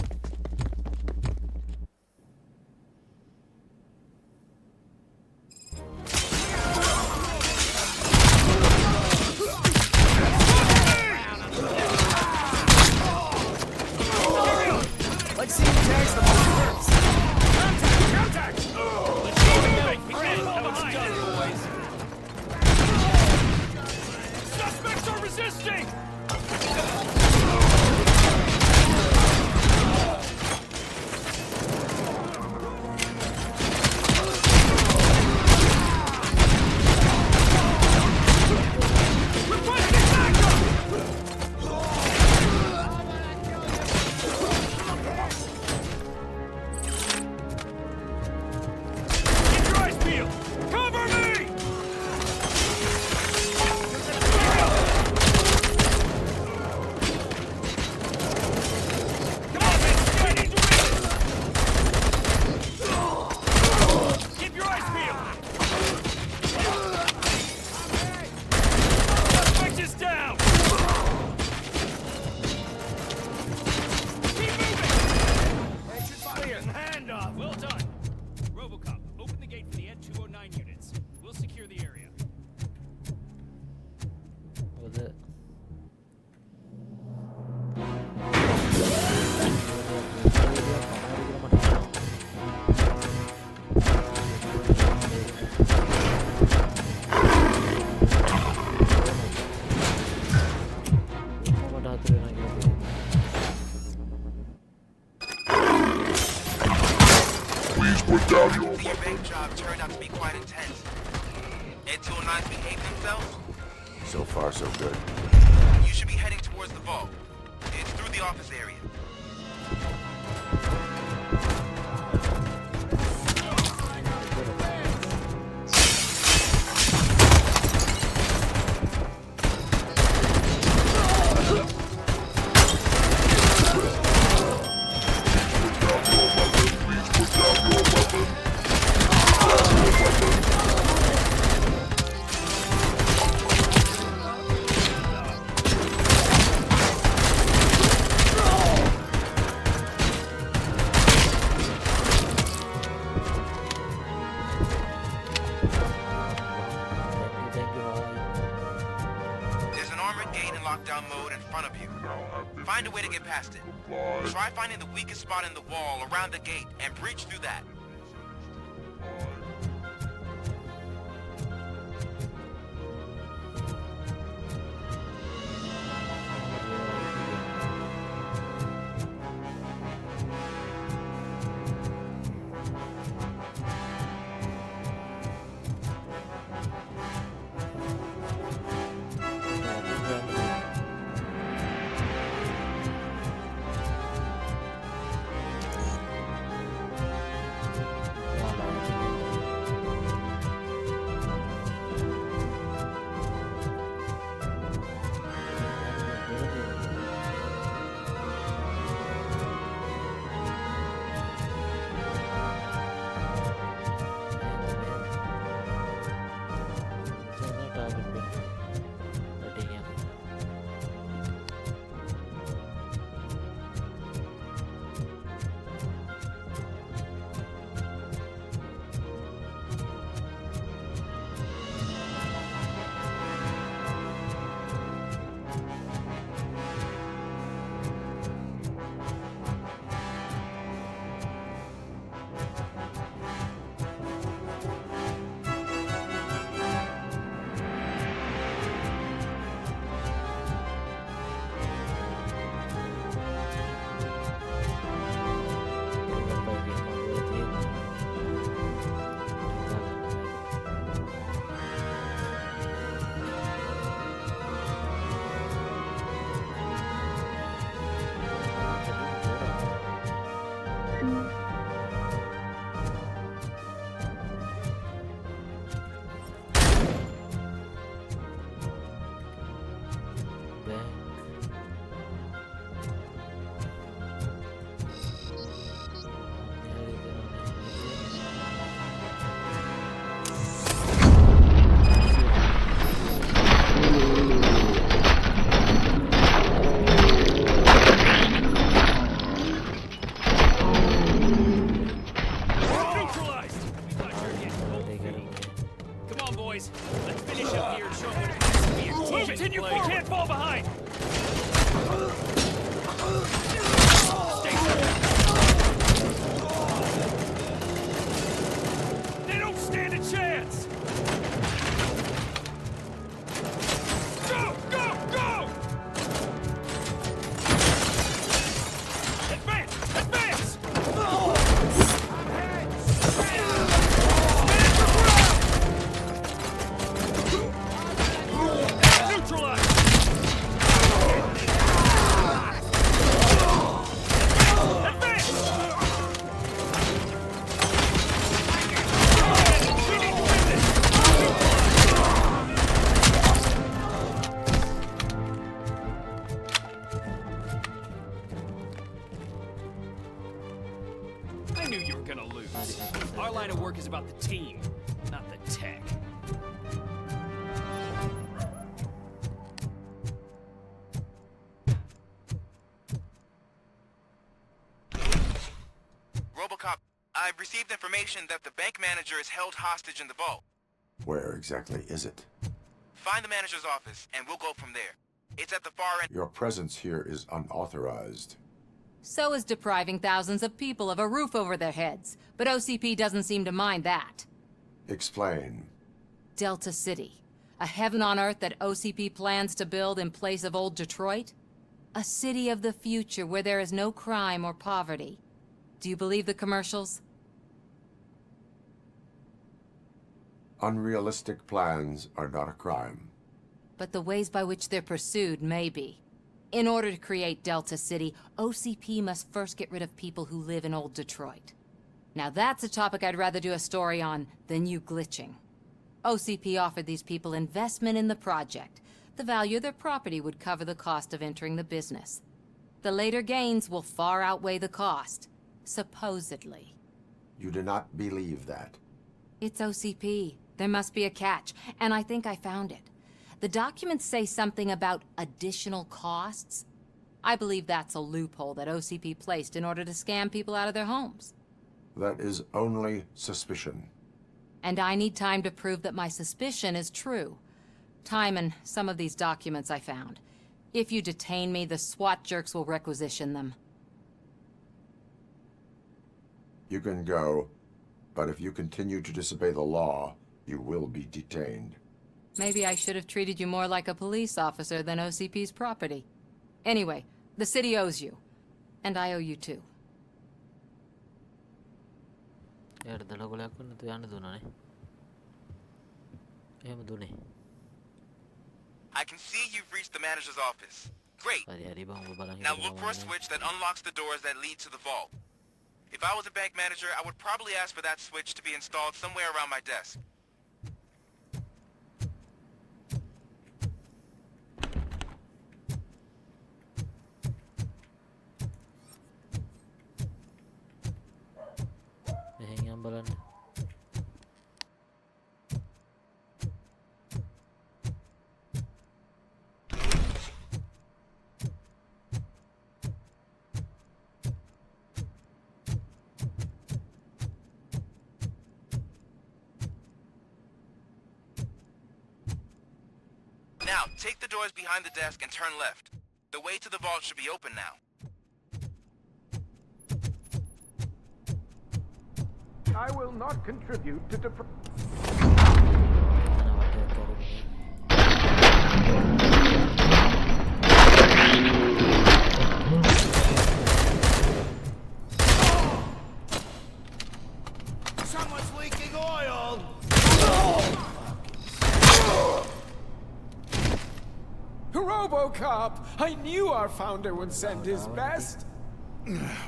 Like seeing tags the most works. Contact! Let's go, we can't know it's done, boys. Suspects are resisting! please put down your Your bank job turned out to be quite intense. Ed 209's behaved themselves? So far, so good. You should be heading towards the vault. It's through the office area. There's an armored gate in lockdown mode in front of you. Find a way to get past it. Try finding the weakest spot in the wall around the gate and breach through that. Continue, we can't fall behind! They don't stand a chance! Go! Go! Go! Advance! Advance! Neutralize! I knew you were gonna lose. Our line of work is about the team, not the tech. Robocop, I've received information that the bank manager is held hostage in the vault. Where exactly is it? Find the manager's office, and we'll go from there. It's at the far end. Your presence here is unauthorized. So is depriving thousands of people of a roof over their heads. But OCP doesn't seem to mind that. Explain. Delta City. A heaven on earth that OCP plans to build in place of old Detroit? A city of the future where there is no crime or poverty. Do you believe the commercials? Unrealistic plans are not a crime. But the ways by which they're pursued may be. In order to create Delta City, OCP must first get rid of people who live in old Detroit. Now that's a topic I'd rather do a story on than you glitching. OCP offered these people investment in the project. The value of their property would cover the cost of entering the business. The later gains will far outweigh the cost, supposedly. You do not believe that. It's OCP. There must be a catch, and I think I found it. The documents say something about additional costs. I believe that's a loophole that OCP placed in order to scam people out of their homes. That is only suspicion. And I need time to prove that my suspicion is true. Time and some of these documents I found. If you detain me, the SWAT jerks will requisition them. You can go, but if you continue to disobey the law, you will be detained. Maybe I should have treated you more like a police officer than OCP's property. Anyway, the city owes you. And I owe you too. I can see you've reached the manager's office. Great. Now look for a switch that unlocks the doors that lead to the vault. If I was a bank manager, I would probably ask for that switch to be installed somewhere around my desk. Now, take the doors behind the desk and turn left. The way to the vault should be open now. I will not contribute to Someone's leaking oil! Robocop! I knew our founder would send his best!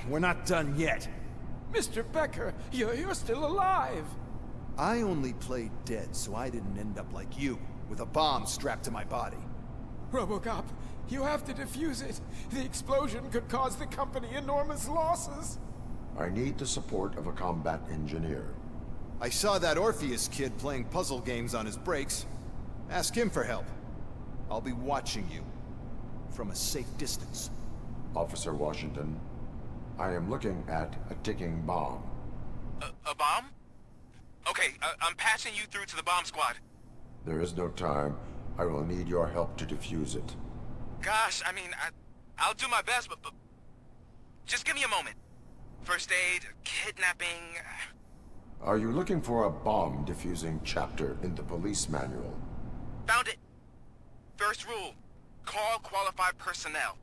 We're not done yet. Mr. Becker, you're still alive! I only played dead so I didn't end up like you, with a bomb strapped to my body. Robocop, you have to defuse it. The explosion could cause the company enormous losses. I need the support of a combat engineer. I saw that Orpheus kid playing puzzle games on his breaks. Ask him for help. I'll be watching you. From a safe distance. Officer Washington, I am looking at a ticking bomb. A bomb? Okay, I'm patching you through to the bomb squad. There is no time. I will need your help to defuse it. Gosh, I mean, I'll do my best, but just give me a moment. First aid, kidnapping... Are you looking for a bomb defusing chapter in the police manual? Found it! First rule, call qualified personnel.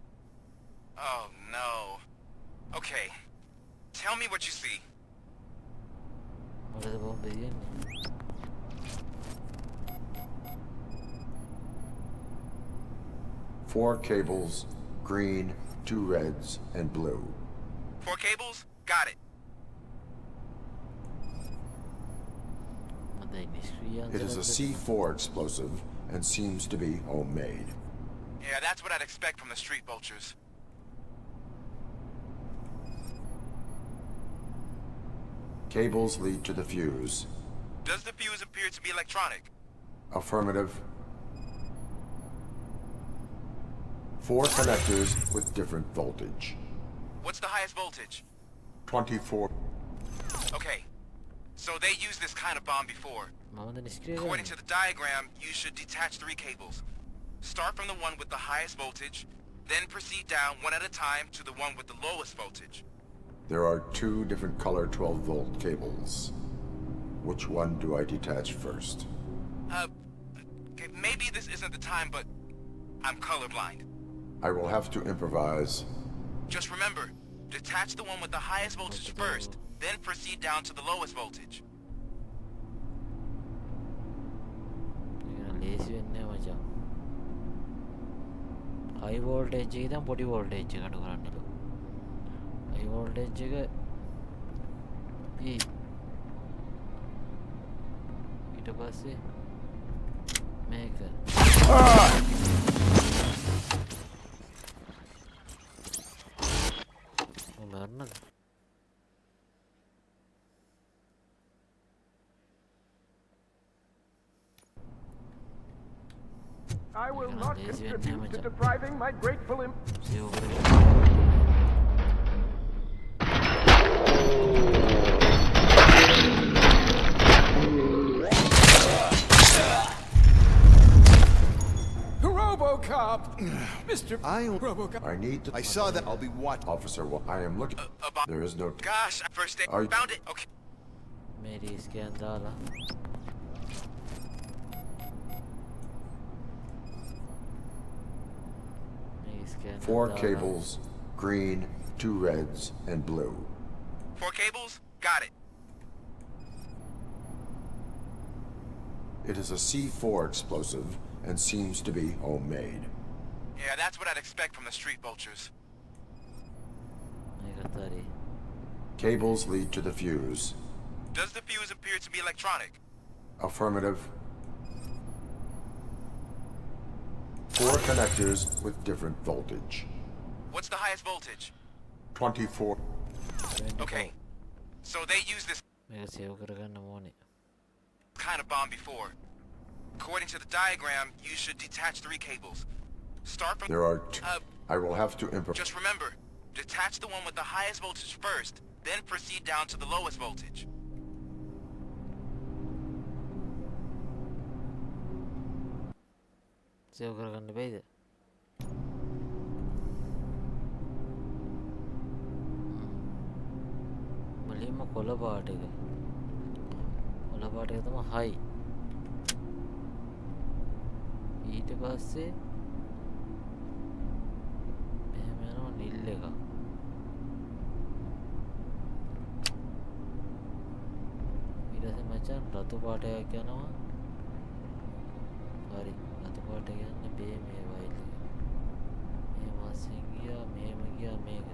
Oh, no. Okay, tell me what you see. Four cables, green, 2 reds, and blue. 4 cables? Got it. It is a C4 explosive and seems to be homemade. Yeah, that's what I'd expect from the street vultures. Cables lead to the fuse. Does the fuse appear to be electronic? Affirmative. 4 connectors with different voltage. What's the highest voltage? 24. Okay, so they used this kind of bomb before. According to the diagram, you should detach 3 cables. Start from the one with the highest voltage, then proceed down one at a time to the one with the lowest voltage. There are 2 different color 12-volt cables. Which one do I detach first? Okay, maybe this isn't the time, but I'm colorblind. I will have to improvise. Just remember, detach the one with the highest voltage first, then proceed down to the lowest voltage. මචං high voltage එක ඉඳන් පොඩි voltage එකට කරන්නලු high voltage එක ඊට පස්සේ මේක මරන්නද I will not contribute to depriving my grateful Robocop! Mr. Robocop. I need to. I saw that. I'll be watching. Officer, I am looking. There is no. Gosh, first aid. Are you- Found it. Okay. मेरी इसके अंदर आला इसके अंदर 4 डाला। cables, green, 2 reds, and blue. 4 cables? Got it. It is a C4 explosive and seems to be homemade. Yeah, that's what I'd expect from the street vultures. Cables lead to the fuse. Does the fuse appear to be electronic? Affirmative. 4 connectors with different voltage. What's the highest voltage? 24. Okay. So they use this मेरा save करगන්න ඕනේ kind of bomb before. According to the diagram, you should detach 3 cables. Start from There are 2. I will have to improvise. Just remember, detach the one with the highest voltage first, then proceed down to the lowest voltage. Save කරගන්න බැයිද මුලින්ම කොළ පාට එක තමයි high ඊට පස්සේ මෙහෙම යනවා නිල් එක ඊට පස්සේ මචං රතු පාටයක් යනවා හරි රතු පාට යන්නේ බේ මේ වයිල් එක මේ මාසෙන් ගියා මෙහෙම ගියා මේක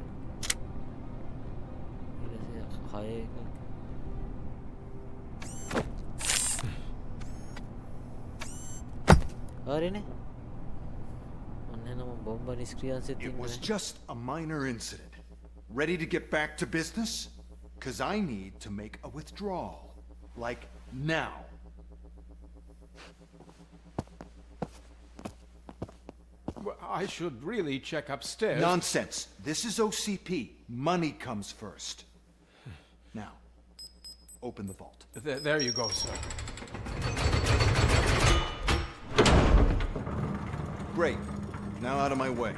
ඊට පස්සේ high එක It was just a minor incident. Ready to get back to business? Cause I need to make a withdrawal. Like now. Well, I should really check upstairs. Nonsense. This is OCP. Money comes first. Now, open the vault. There you go, sir. Great. Now out of my way.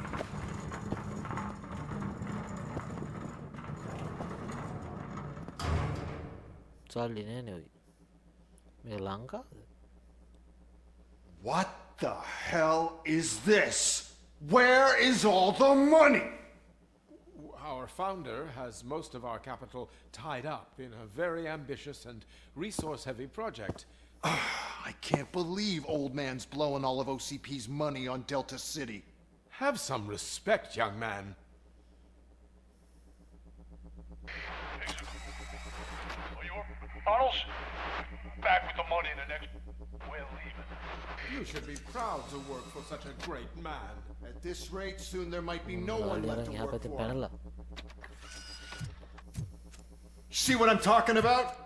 සල්ලි නෑනේ ඔයි මේ ලංකාවද What the hell is this? Where is all the money? Our founder has most of our capital tied up in a very ambitious and resource-heavy project. I can't believe old man's blowing all of OCP's money on Delta City. Have some respect, young man. Tunnels? Back with the money in the next... We're leaving. You should be proud to work for such a great man. At this rate, soon there might be no one left to work for him. See what I'm talking about?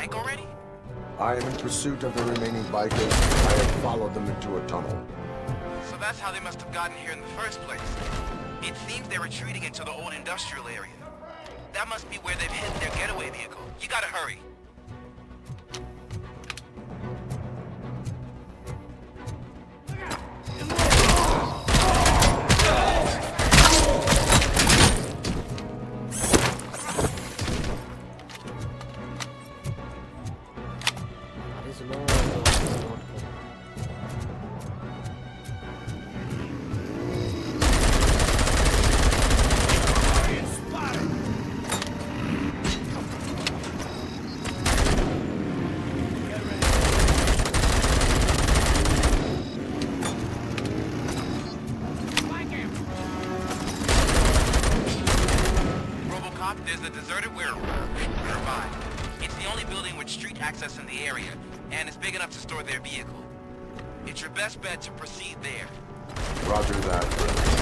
bank already? I am in pursuit of the remaining bikers. I have followed them into a tunnel. So that's how they must have gotten here in the first place. It seems they're retreating into the old industrial area. That must be where they've hidden their getaway vehicle. You gotta hurry. Robocop, there's a deserted warehouse nearby. It's the only building with street access in the area, and it's big enough to store their vehicle. It's your best bet to proceed there. Roger that.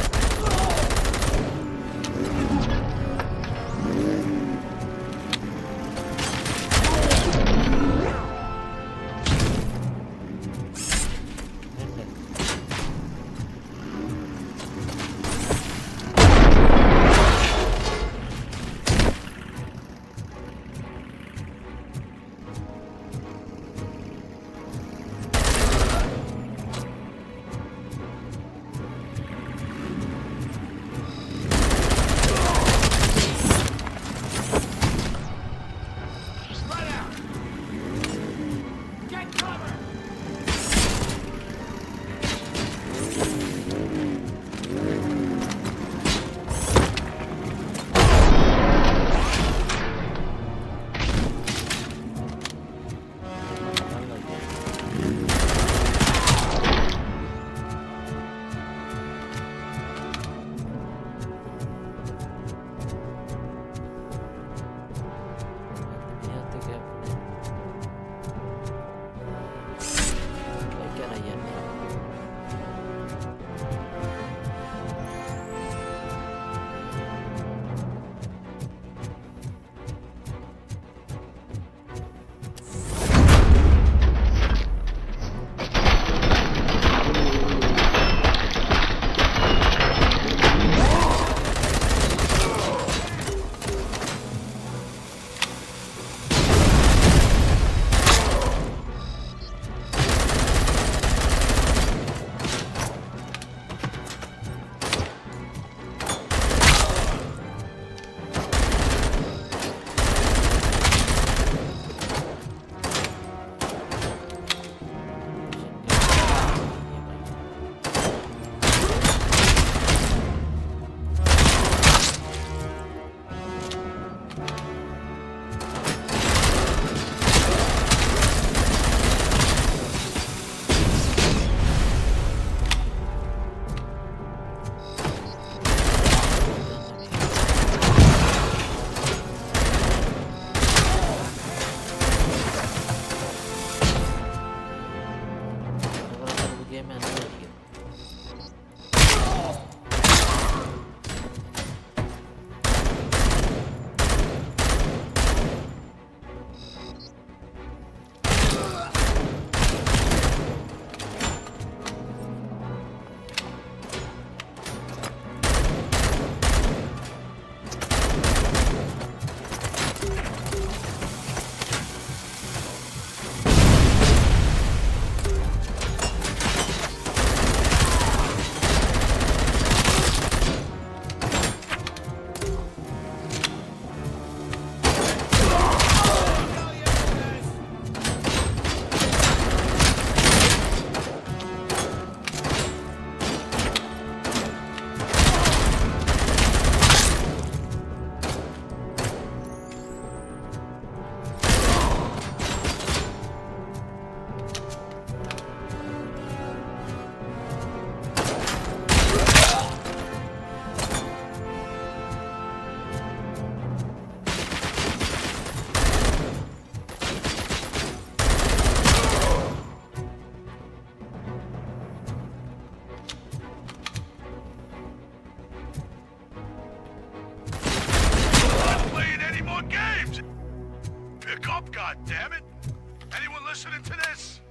listening to this?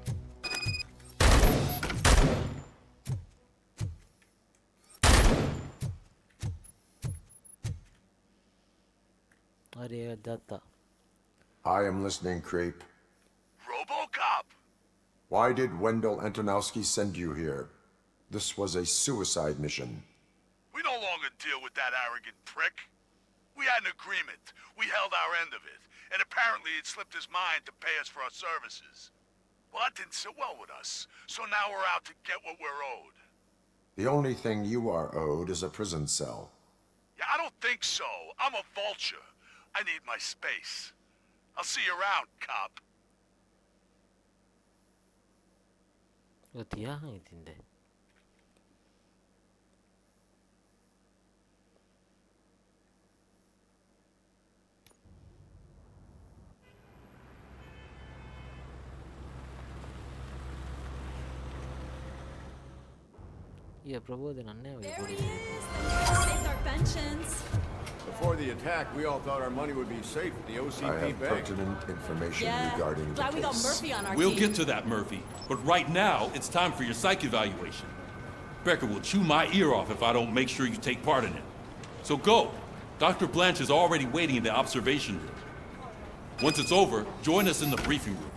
I am listening, creep. Robocop! Why did Wendell Antonowski send you here? This was a suicide mission. We no longer deal with that arrogant prick. We had an agreement. We held our end of it. And apparently it slipped his mind to pay us for our services. Well, that didn't sit well with us. So now we're out to get what we're owed. The only thing you are owed is a prison cell. Yeah, I don't think so. I'm a vulture. I need my space. I'll see you around, cop. Before the attack, we all thought our money would be safe at the I OCP have bank. pertinent information regarding the Glad we got case. Murphy on our We'll team. get to that, Murphy. But right now, it's time for your psych evaluation. Becker will chew my ear off if I don't make sure you take part in it. So go. Dr. Blanche is already waiting in the observation room. Once it's over, join us in the briefing room.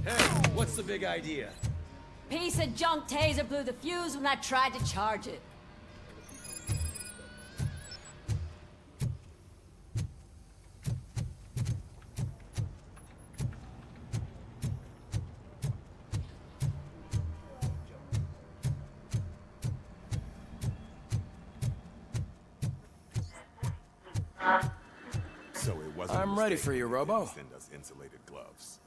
Hey, what's the big idea? Piece of junk taser blew the fuse when I tried to charge it. So it wasn't. I'm ready for you, Robo. Send us insulated gloves.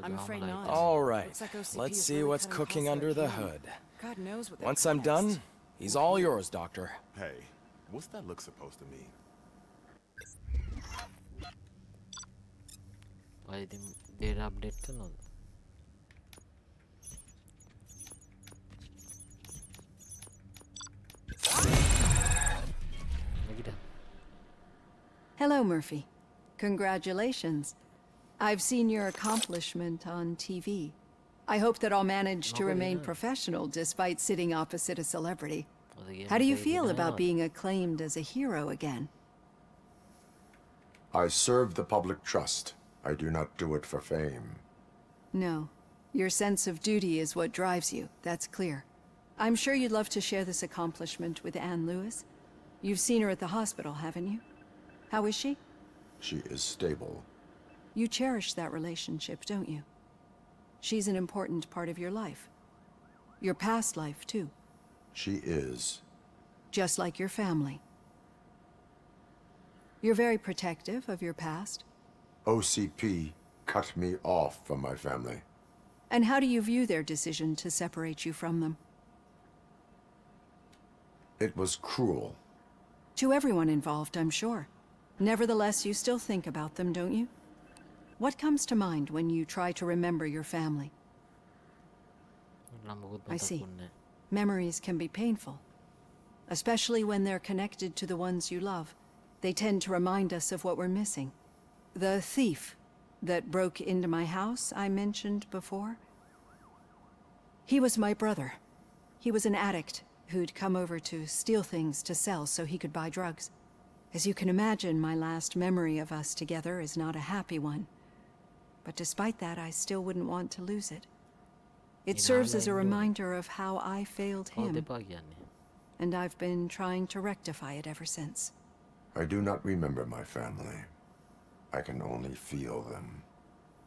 I'm afraid not. All right. Looks like OCP Let's is see really what's cutting cooking costs under where the it can. hood. God knows what they're Once I'm next. done, he's all yours, Doctor. Hey, what's that look supposed to mean? Data update කරනවද? Hello, Murphy. Congratulations. I've seen your accomplishment on TV. I hope that I'll manage to remain professional despite sitting opposite a celebrity. How do you feel about being acclaimed as a hero again? I serve the public trust. I do not do it for fame. No. Your sense of duty is what drives you, that's clear. I'm sure you'd love to share this accomplishment with Anne Lewis. You've seen her at the hospital, haven't you? How is she? She is stable. You cherish that relationship, don't you? She's an important part of your life. Your past life, too. She is. Just like your family. You're very protective of your past. OCP cut me off from my family. And how do you view their decision to separate you from them? It was cruel. To everyone involved, I'm sure. Nevertheless, you still think about them, don't you? What comes to mind when you try to remember your family? I see. Memories can be painful, especially when they're connected to the ones you love. They tend to remind us of what we're missing. The thief that broke into my house I mentioned before? He was my brother. He was an addict who'd come over to steal things to sell so he could buy drugs. As you can imagine, my last memory of us together is not a happy one. But despite that, I still wouldn't want to lose it. It serves as a reminder of how I failed him. And I've been trying to rectify it ever since. I do not remember my family. I can only feel them.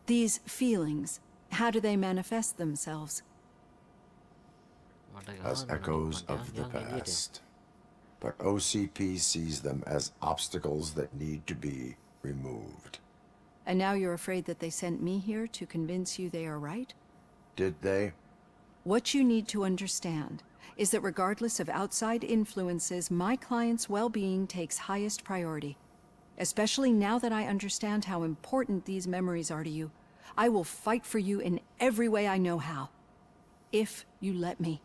These feelings, how do they manifest themselves? As echoes of the past. But OCP sees them as obstacles that need to be removed. And now you're afraid that they sent me here to convince you they are right? Did they? What you need to understand is that regardless of outside influences, my client's well-being takes highest priority. Especially now that I understand how important these memories are to you, I will fight for you in every way I know how. If you let me.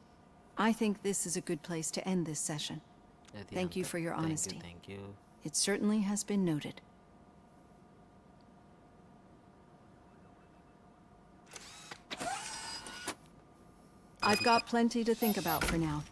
I think this is a good place to end this session. Thank you for your honesty. Thank you. It certainly has been noted. I've got plenty to think about for now.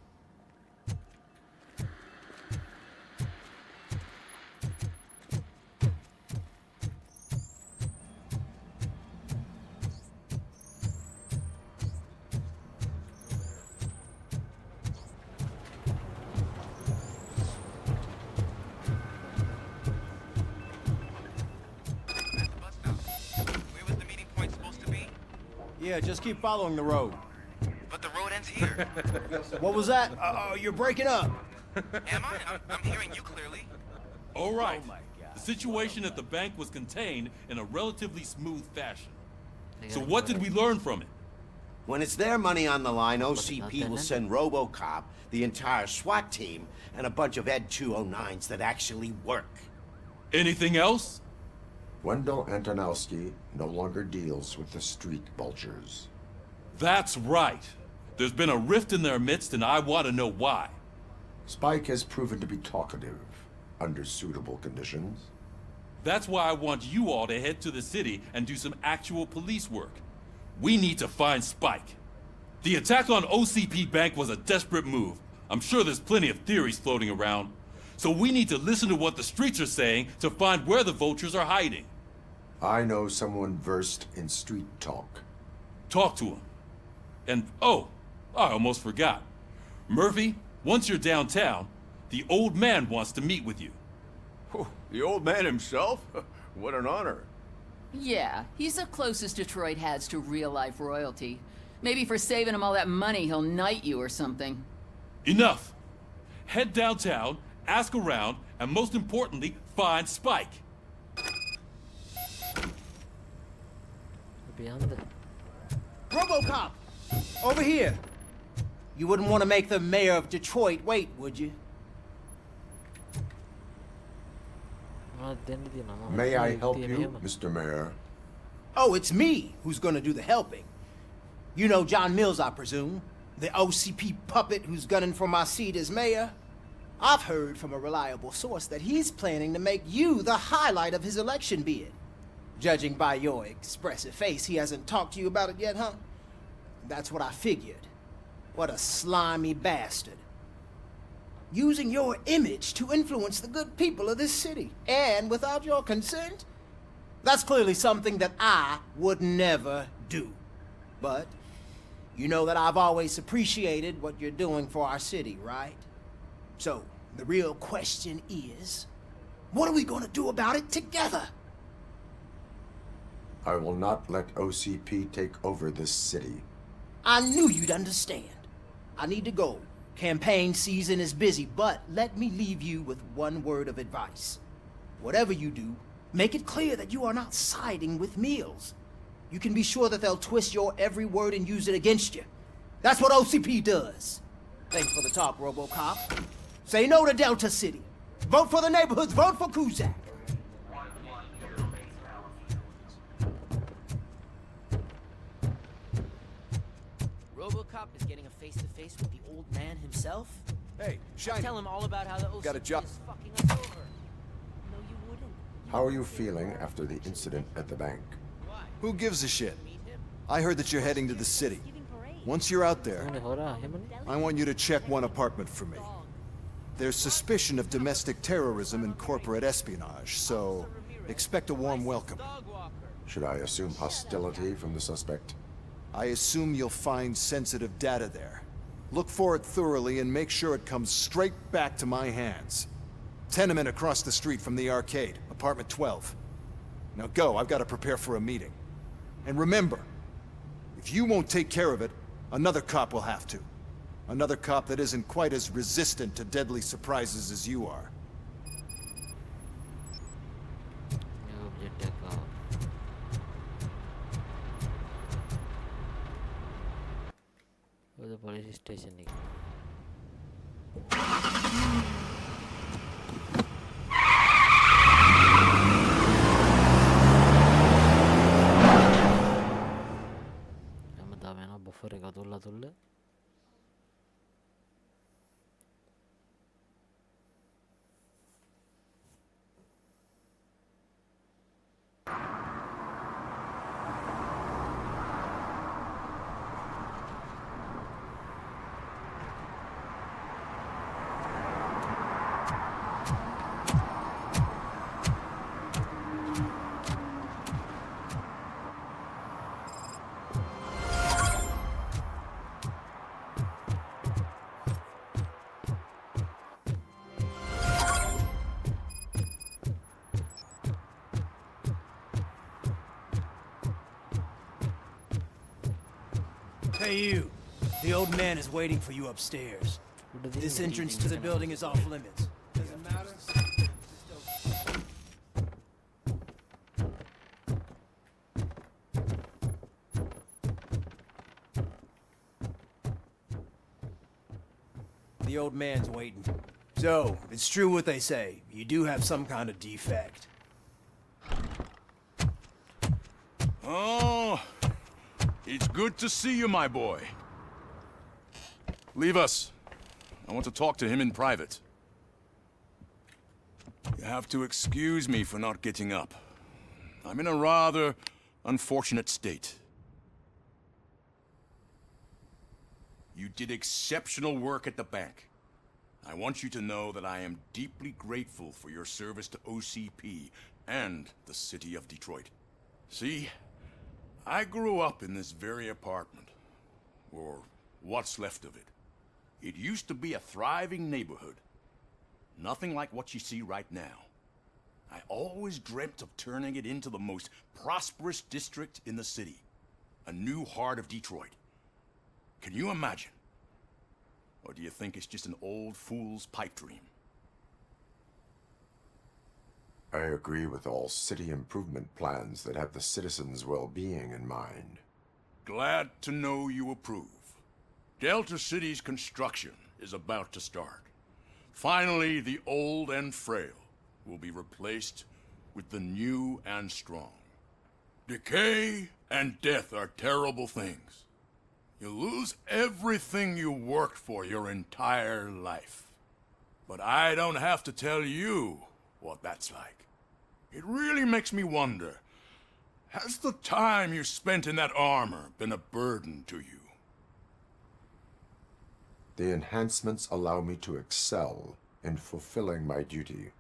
Yeah, just keep following the road. But the road ends here. What was that? You're breaking up. Am I? I'm hearing you clearly. All right. The situation at the bank was contained in a relatively smooth fashion. So what did we learn from it? When it's their money on the line, OCP will send Robocop, the entire SWAT team, and a bunch of Ed 209s that actually work. Anything else? Wendell Antonowski no longer deals with the street vultures. That's right. There's been a rift in their midst, and I want to know why. Spike has proven to be talkative, under suitable conditions. That's why I want you all to head to the city and do some actual police work. We need to find Spike. The attack on OCP Bank was a desperate move. I'm sure there's plenty of theories floating around. So we need to listen to what the streets are saying to find where the vultures are hiding. I know someone versed in street talk. Talk to him. And, oh, I almost forgot. Murphy, once you're downtown, the old man wants to meet with you. Oh, the old man himself? What an honor. Yeah, he's the closest Detroit has to real-life royalty. Maybe for saving him all that money, he'll knight you or something. Enough. Head downtown, ask around, and most importantly, find Spike. Robocop! Over here! You wouldn't want to make the mayor of Detroit wait, would you? May I help you, Mr. Mayor? Oh, it's me who's gonna do the helping. You know John Mills, I presume? The OCP puppet who's gunning for my seat as mayor? I've heard from a reliable source that he's planning to make you the highlight of his election bid. Judging by your expressive face, he hasn't talked to you about it yet, huh? That's what I figured. What a slimy bastard. Using your image to influence the good people of this city, and without your consent? That's clearly something that I would never do. But you know that I've always appreciated what you're doing for our city, right? So, the real question is, what are we gonna do about it together? I will not let OCP take over this city. I knew you'd understand. I need to go. Campaign season is busy, but let me leave you with one word of advice. Whatever you do, make it clear that you are not siding with Mills. You can be sure that they'll twist your every word and use it against you. That's what OCP does. Thanks for the talk, Robocop. Say no to Delta City. Vote for the neighborhoods. Vote for Kuzak. Robocop is getting a face-to-face with the old man himself? Hey, Shiny. Tell him all about how the OCP Got a job. is fucking us over. No, you wouldn't. How are you feeling after the incident at the bank? Who gives a shit? I heard that you're heading to the city. Once you're out there, I want you to check one apartment for me. There's suspicion of domestic terrorism and corporate espionage, so expect a warm welcome. Should I assume hostility from the suspect? I assume you'll find sensitive data there. Look for it thoroughly and make sure it comes straight back to my hands. Tenement across the street from the arcade, apartment 12. Now go, I've got to prepare for a meeting. And remember, if you won't take care of it, another cop will have to. Another cop that isn't quite as resistant to deadly surprises as you are. police station. Hey, you. The old man is waiting for you upstairs. This entrance to the building is off limits. Doesn't matter. The old man's waiting. So, it's true what they say. You do have some kind of defect. Oh, it's good to see you, my boy. Leave us. I want to talk to him in private. You have to excuse me for not getting up. I'm in a rather unfortunate state. You did exceptional work at the bank. I want you to know that I am deeply grateful for your service to OCP and the city of Detroit. See, I grew up in this very apartment, or what's left of it. It used to be a thriving neighborhood. Nothing like what you see right now. I always dreamt of turning it into the most prosperous district in the city. A new heart of Detroit. Can you imagine? Or do you think it's just an old fool's pipe dream? I agree with all city improvement plans that have the citizens' well-being in mind. Glad to know you approve. Delta City's construction is about to start. Finally, the old and frail will be replaced with the new and strong. Decay and death are terrible things. You lose everything you worked for your entire life. But I don't have to tell you what that's like. It really makes me wonder, has the time you spent in that armor been a burden to you? The enhancements allow me to excel in fulfilling my duty.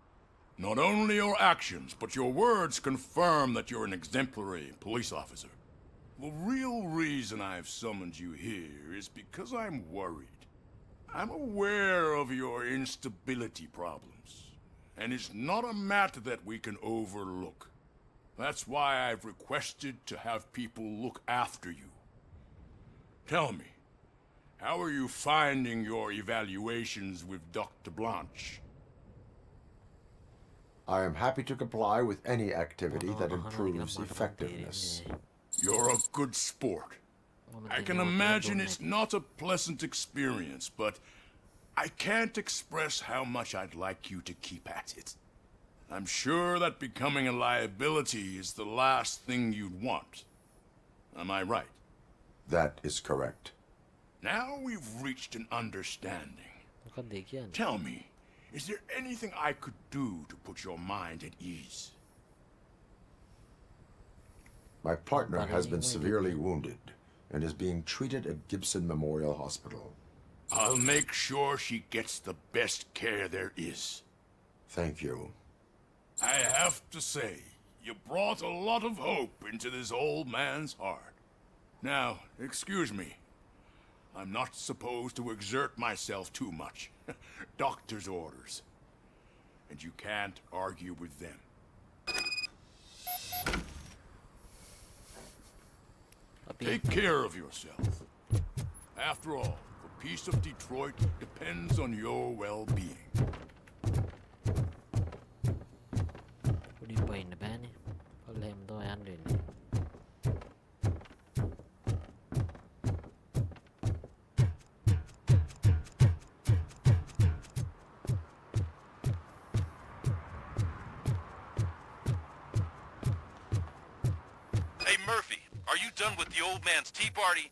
Not only your actions, but your words confirm that you're an exemplary police officer. The real reason I've summoned you here is because I'm worried. I'm aware of your instability problems, and it's not a matter that we can overlook. That's why I've requested to have people look after you. Tell me, how are you finding your evaluations with Dr. Blanche? I am happy to comply with any activity that improves effectiveness. You're a good sport. I can imagine it's not a pleasant experience, but I can't express how much I'd like you to keep at it. I'm sure that becoming a liability is the last thing you'd want. Am I right? That is correct. Now we've reached an understanding. Tell me, is there anything I could do to put your mind at ease? My partner has been severely wounded and is being treated at Gibson Memorial Hospital. I'll make sure she gets the best care there is. Thank you. I have to say, you brought a lot of hope into this old man's heart. Now, excuse me. I'm not supposed to exert myself too much. Doctor's orders. And you can't argue with them. Take care of yourself. After all, the peace of Detroit depends on your well-being. What do you buy in the band? I'll let him do it. Hey, Murphy, are you done with the old man's tea party?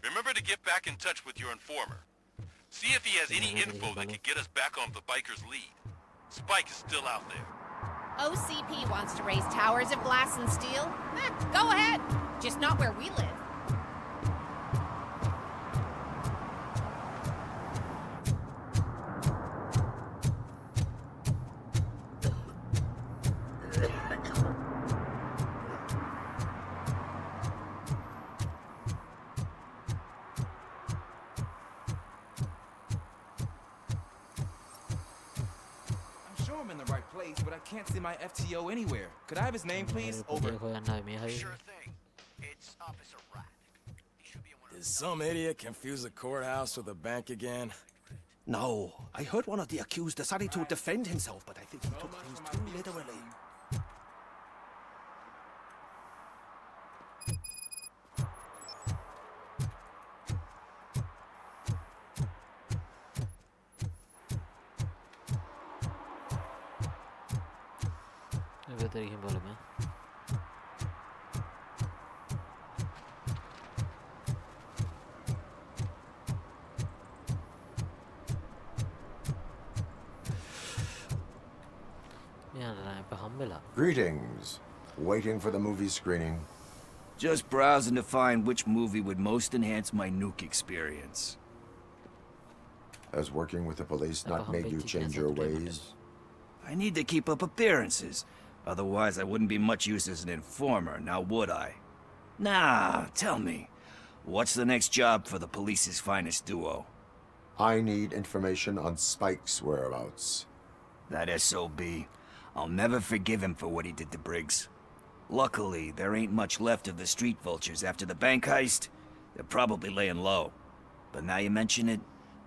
Remember to get back in touch with your informer. See if he has any info that could get us back on the biker's lead. Spike is still out there. OCP wants to raise towers of glass and steel? Go ahead. Just not where we live. But I can't see my FTO anywhere. Could I have his name, please? Over. Sure thing. It's Officer Rat. He should be in one Did some idiot confuse a courthouse with a bank again? No, I heard one of the accused decided to defend himself, but I think he took things too literally. Betul boleh mah. Greetings. Waiting for the movie screening? Just browsing to find which movie would most enhance my nuke experience. Has working with the police not made you change your ways? I need to keep up appearances. Otherwise, I wouldn't be much use as an informer, now would I? Nah, tell me. What's the next job for the police's finest duo? I need information on Spike's whereabouts. That SOB. I'll never forgive him for what he did to Briggs. Luckily, there ain't much left of the street vultures after the bank heist. They're probably laying low. But now you mention it,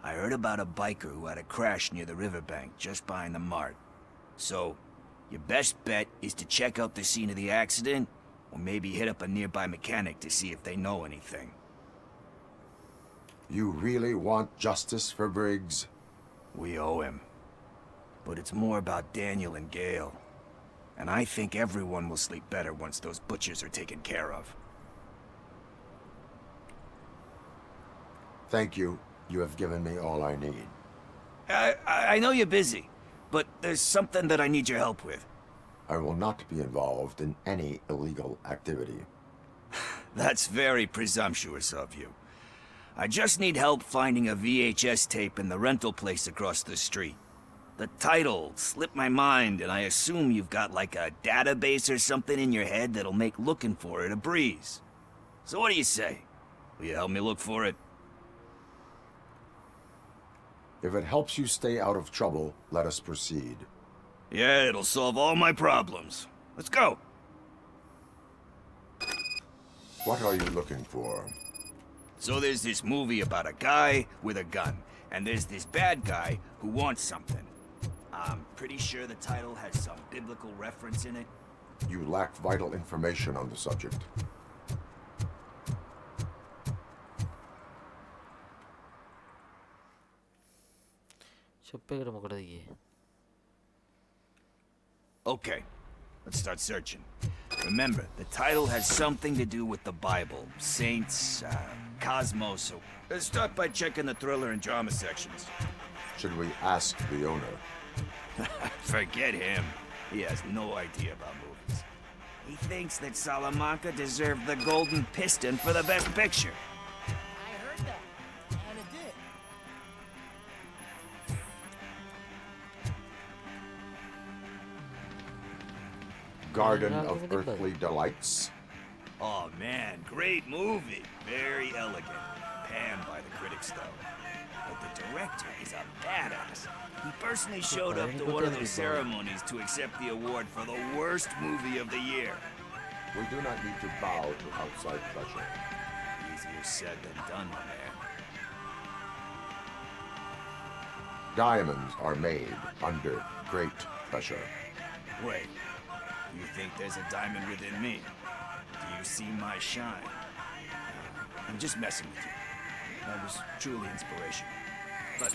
I heard about a biker who had a crash near the riverbank just behind the mart. So, your best bet is to check out the scene of the accident, or maybe hit up a nearby mechanic to see if they know anything. You really want justice for Briggs? We owe him. But it's more about Daniel and Gale. And I think everyone will sleep better once those butchers are taken care of. Thank you. You have given me all I need. I know you're busy, but there's something that I need your help with. I will not be involved in any illegal activity. That's very presumptuous of you. I just need help finding a VHS tape in the rental place across the street. The title slipped my mind, and I assume you've got like a database or something in your head that'll make looking for it a breeze. So what do you say? Will you help me look for it? If it helps you stay out of trouble, let us proceed. Yeah, it'll solve all my problems. Let's go. What are you looking for? So there's this movie about a guy with a gun, and there's this bad guy who wants something. I'm pretty sure the title has some biblical reference in it. You lack vital information on the subject. Okay, let's start searching. Remember, the title has something to do with the Bible, saints, cosmos, so let's start by checking the thriller and drama sections. Should we ask the owner? Forget him. He has no idea about movies. He thinks that Salamanca deserved the Golden Piston for the best picture. I heard that, and it did. Garden of Earthly Delights. Oh man, great movie. Very elegant. Panned by the critics though. But the director is a badass. He personally showed up to one of their ceremonies to accept the award for the worst movie of the year. We do not need to bow to outside pressure. Easier said than done, my man. Diamonds are made under great pressure. Wait, you think there's a diamond within me? Do you see my shine? I'm just messing with you. That was truly inspirational. But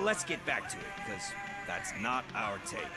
let's get back to it, because that's not our tape.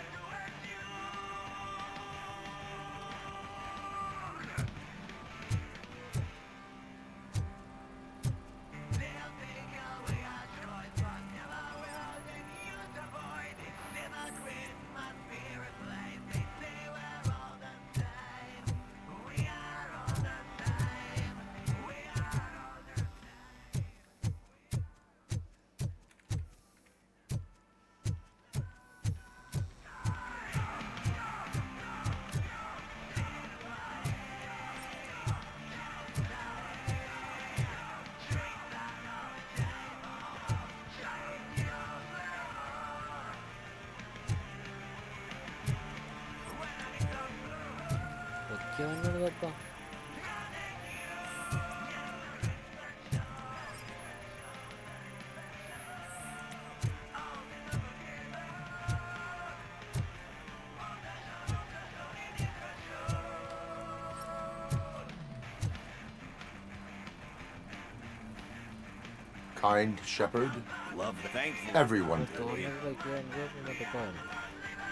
kind, Shepard? Love the thank you. Everyone did.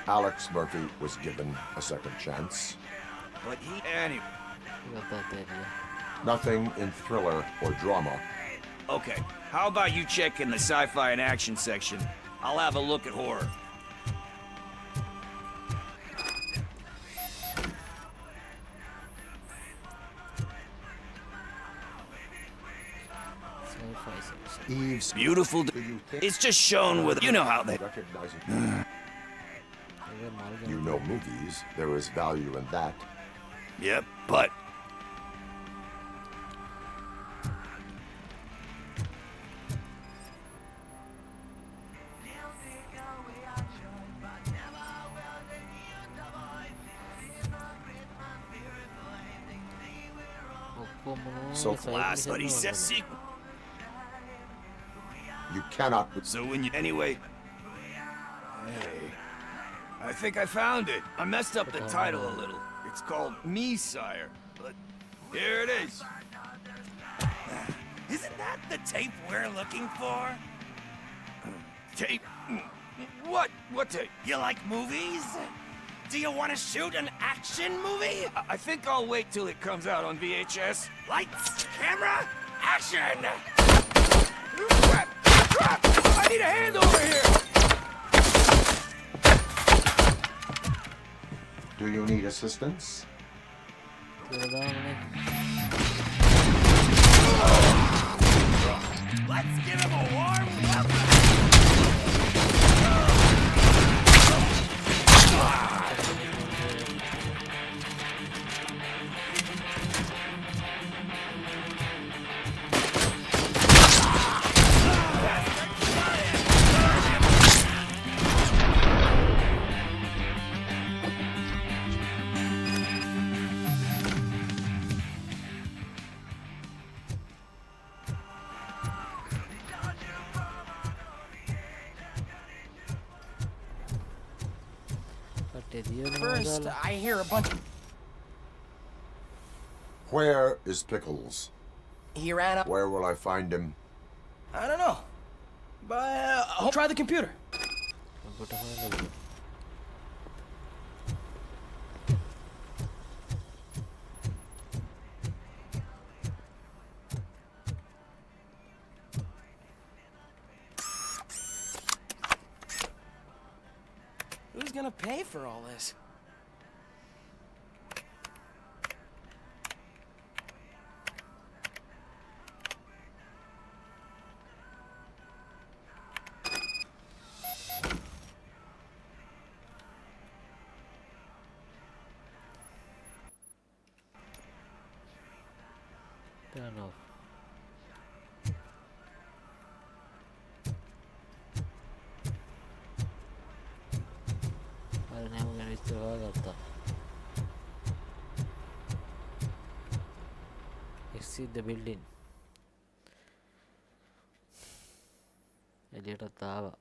Alex Murphy was given a second chance. But he... Anyway. Nothing in thriller or drama. Okay, how about you check in the sci-fi and action section? I'll have a look at horror. Eve's beautiful. It's just shown with. You know how they. You know movies. There is value in that. Yep, but. So Last, but he says sequel. You cannot. So when you anyway. Hey, I think I found it. I messed up the title a little. It's called Me, Sire, but here it is. Isn't that the tape we're looking for? Tape? What? What tape? You like movies? Do you want to shoot an action movie? I think I'll wait till it comes out on VHS. Lights, camera, action! Crap! Crap! I need a hand over here! Do you need assistance? Let's give him a warm welcome! First, I hear a bunch of... Where is Pickles? He ran up... Where will I find him? I don't know. But, I'll try the computer. Who's gonna pay for all this? Turn off. Exit the building. Elliot Tava.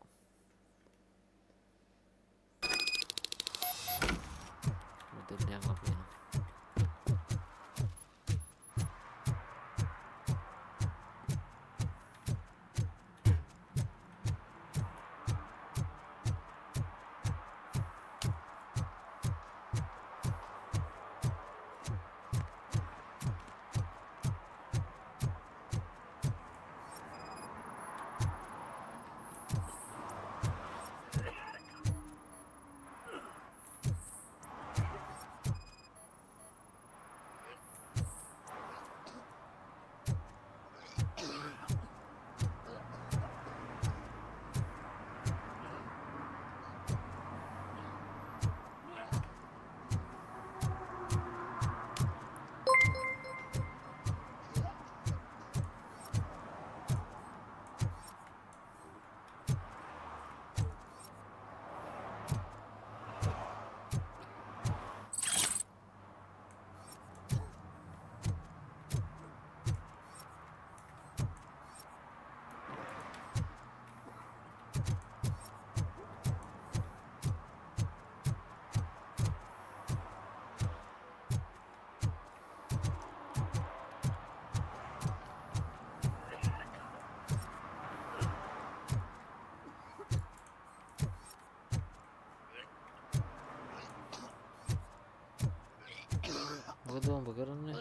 doang bageran nih.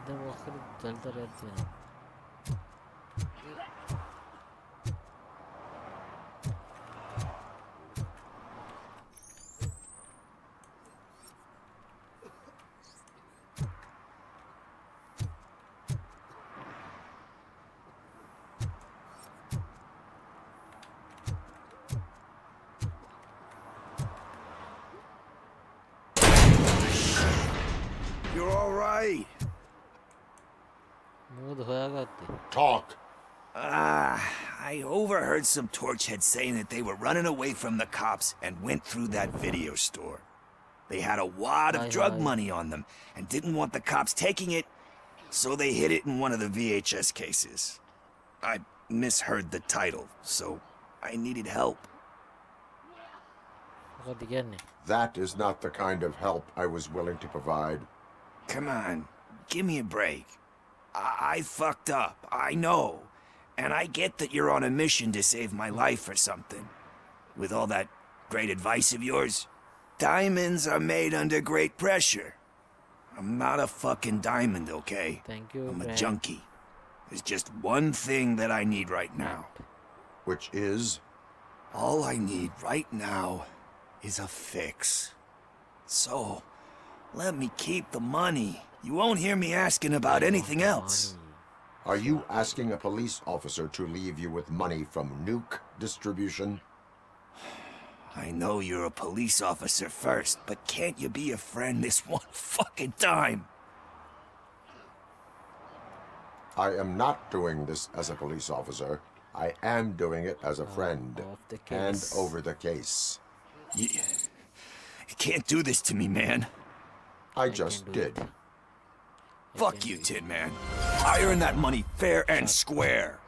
Dan waktu चलता रहते हैं. You're all right. Talk. I overheard some torchheads saying that they were running away from the cops and went through that video store. They had a wad of drug money on them and didn't want the cops taking it, so they hid it in one of the VHS cases. I misheard the title, so I needed help. That is not the kind of help I was willing to provide. Come on, give me a break. I fucked up, I know. And I get that you're on a mission to save my life or something. With all that great advice of yours, diamonds are made under great pressure. I'm not a fucking diamond, okay? Thank you, I'm a man. junkie. There's just one thing that I need right now. Which is? All I need right now is a fix. So, let me keep the money. You won't hear me asking about anything else. Are you asking a police officer to leave you with money from nuke distribution? I know you're a police officer first, but can't you be a friend this one fucking time? I am not doing this as a police officer. I am doing it as a friend. Hand over the case. You can't do this to me, man. I just did. Fuck you, Tin Man. I earned that money fair and square.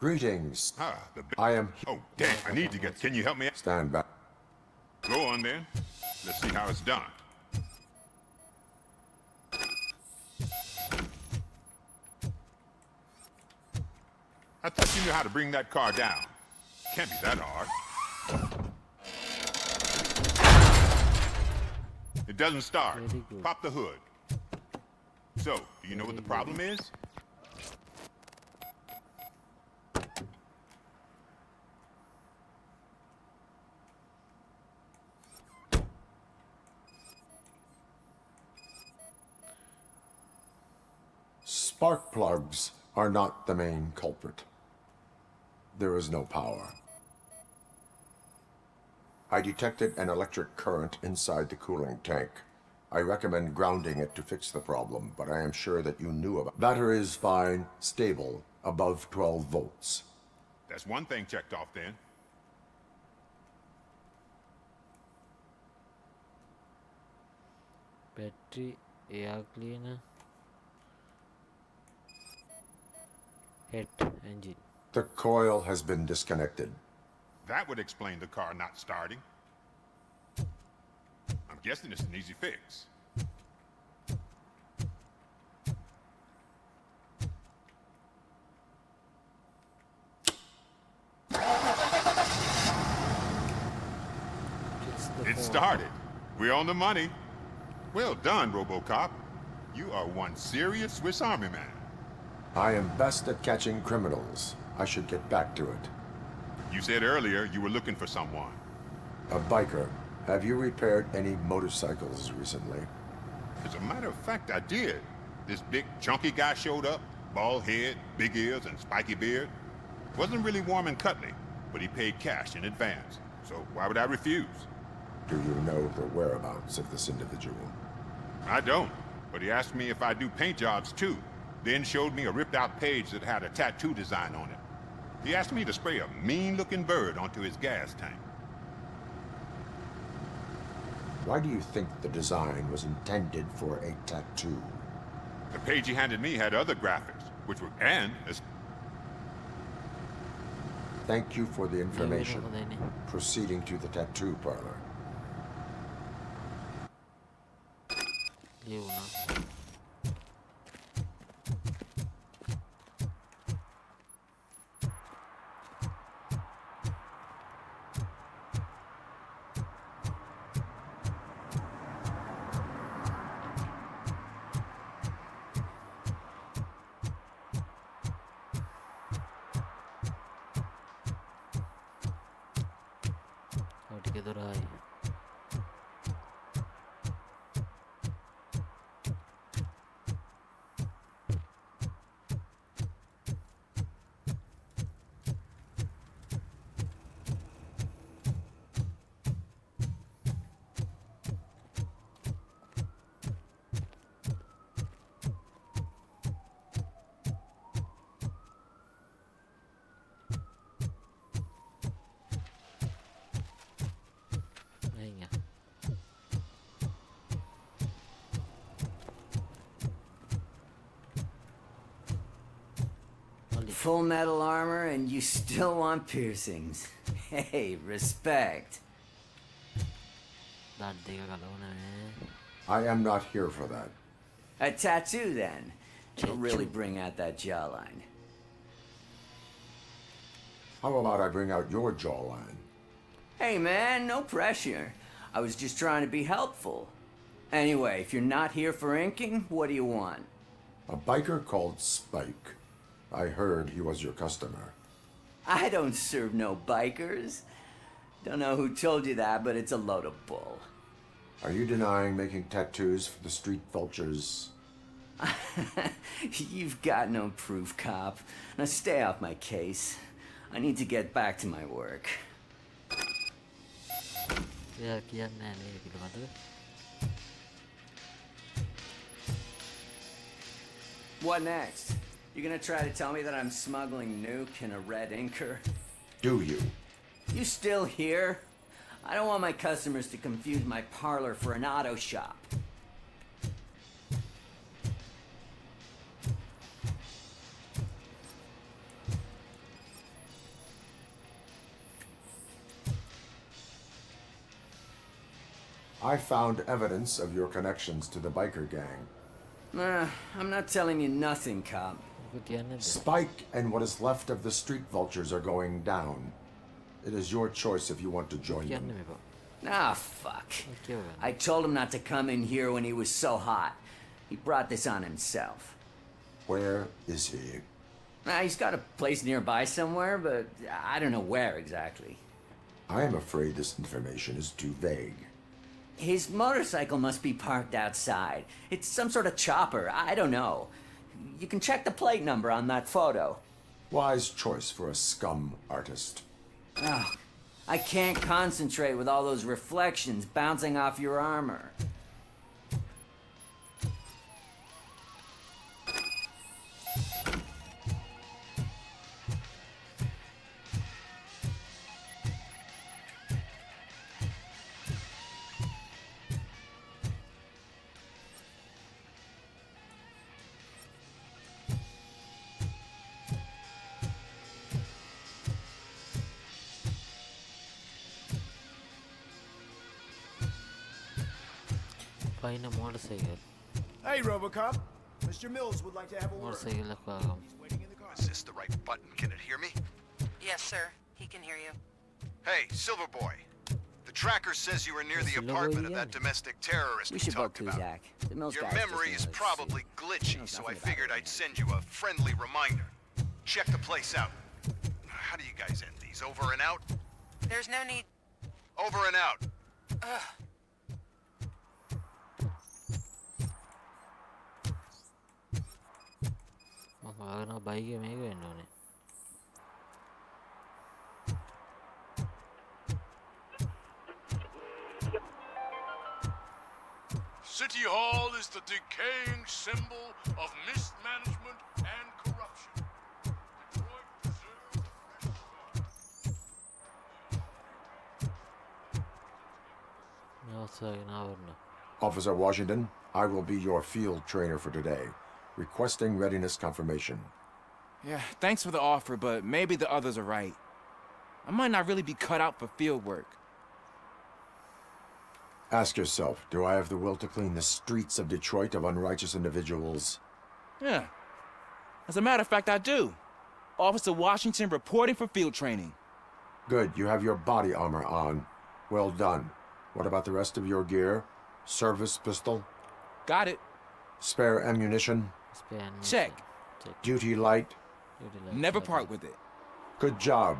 Greetings. The I am... Oh, damn, I need to get... Can you help me? Stand back. Go on, then. Let's see how it's done. I thought you knew how to bring that car down. Can't be that hard. It doesn't start. Pop the hood. So, do you know what the problem is? Spark plugs are not the main culprit. There is no power. I detected an electric current inside the cooling tank. I recommend grounding it to fix the problem, but I am sure that you knew about it. Battery is fine, stable, above 12 volts. That's one thing checked off, then. Battery, air cleaner, head engine. The coil has been disconnected. That would explain the car not starting. I'm guessing it's an easy fix. It started. We're on the money. Well done, Robocop. You are one serious Swiss Army man. I am best at catching criminals. I should get back to it. You said earlier you were looking for someone. A biker. Have you repaired any motorcycles recently? As a matter of fact, I did. This big, chunky guy showed up. Bald head, big ears, and spiky beard. Wasn't really warm and cuddly, but he paid cash in advance. So why would I refuse? Do you know the whereabouts of this individual? I don't, but he asked me if I do paint jobs too. Then showed me a ripped-out page that had a tattoo design on it. He asked me to spray a mean-looking bird onto his gas tank. Why do you think the design was intended for a tattoo? The page he handed me had other graphics, which were, Thank you for the information. Proceeding to the tattoo parlor. किधर आई Full metal armor and you still want piercings. Hey, respect. I am not here for that. A tattoo, then. It'll really bring out that jawline. How about I bring out your jawline? Hey, man, no pressure. I was just trying to be helpful. Anyway, if you're not here for inking, what do you want? A biker called Spike. I heard he was your customer. I don't serve no bikers. Don't know who told you that, but it's a load of bull. Are you denying making tattoos for the street vultures? You've got no proof, cop. Now stay off my case. I need to get back to my work. What next? You gonna try to tell me that I'm smuggling nuke in a red inker? Do you? You still here? I don't want my customers to confuse my parlor for an auto shop. I found evidence of your connections to the biker gang. I'm not telling you nothing, cop. Spike and what is left of the street vultures are going down. It is your choice if you want to join them. Ah, fuck. I told him not to come in here when he was so hot. He brought this on himself. Where is he? He's got a place nearby somewhere, but I don't know where exactly. I am afraid this information is too vague. His motorcycle must be parked outside. It's some sort of chopper. I don't know. You can check the plate number on that photo. Wise choice for a scum artist. Oh, I can't concentrate with all those reflections bouncing off your armor. Find a motorcycle. Hey, Robocop. Mr. Mills would like to have a word. Motorcycle ko. Is this the right button? Can it hear me? Yes, sir. He can hear you. Hey, Silver Boy. The tracker says you were near the apartment of that domestic terrorist we talked about. Your memory is probably glitchy, so I figured I'd send you a friendly reminder. Check the place out. How do you guys end these? Over and out? There's no need. Over and out. Ugh. Magkakano bike may ko yun. City Hall is the decaying symbol of mismanagement and corruption. Detroit deserves a fresh start. Officer Washington, I will be your field trainer for today. Requesting readiness confirmation. Yeah, thanks for the offer, but maybe the others are right. I might not really be cut out for field work. Ask yourself, do I have the will to clean the streets of Detroit of unrighteous individuals? Yeah. As a matter of fact, I do. Officer Washington reporting for field training. Good, you have your body armor on. Well done. What about the rest of your gear? Service pistol? Got it. Spare ammunition? Check. Duty light? Never part with it. Good job.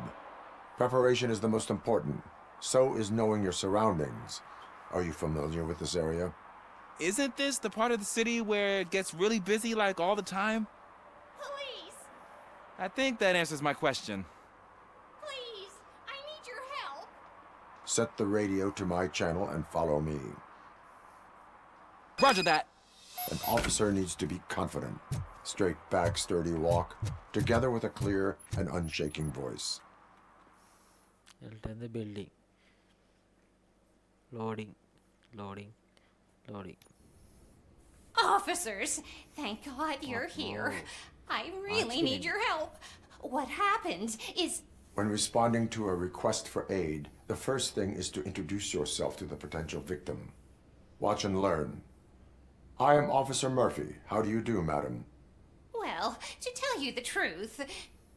Preparation is the most important. So is knowing your surroundings. Are you familiar with this area? Isn't this the part of the city where it gets really busy like all the time? Police! I think that answers my question. Please! I need your help! Set the radio to my channel and follow me. Roger that. An officer needs to be confident. Straight back, sturdy walk, together with a clear and unshaking voice. Enter the building. Loading. Officers, thank God you're here. I really need your help. What happened is... When responding to a request for aid, the first thing is to introduce yourself to the potential victim. Watch and learn. I am Officer Murphy. How do you do, madam? Well, to tell you the truth...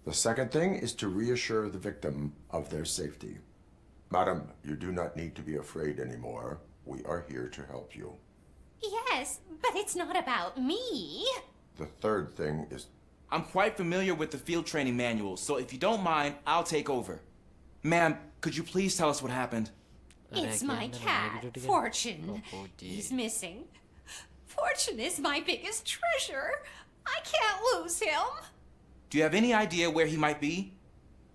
The second thing is to reassure the victim of their safety. Madam, you do not need to be afraid anymore. We are here to help you. Yes, but it's not about me. The third thing is... I'm quite familiar with the field training manual, so if you don't mind, I'll take over. Ma'am, could you please tell us what happened? It's my cat, Fortune. He's missing. Fortune is my biggest treasure. I can't lose him. Do you have any idea where he might be?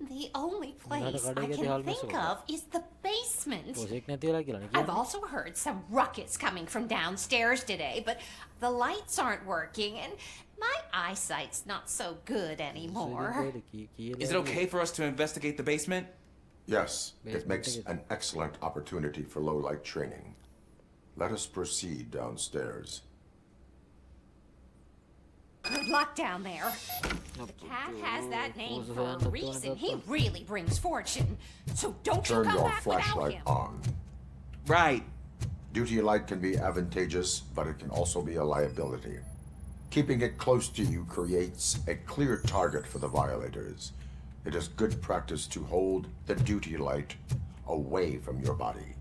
The only place I can think of is the basement. I've also heard some ruckus coming from downstairs today, but the lights aren't working and my eyesight's not so good anymore. Is it okay for us to investigate the basement? Yes, it makes an excellent opportunity for low-light training. Let us proceed downstairs. Good luck down there. The cat has that name for a reason. He really brings fortune. So don't you Turn come your back without flashlight him. on. Right. Duty light can be advantageous, but it can also be a liability. Keeping it close to you creates a clear target for the violators. It is good practice to hold the duty light away from your body.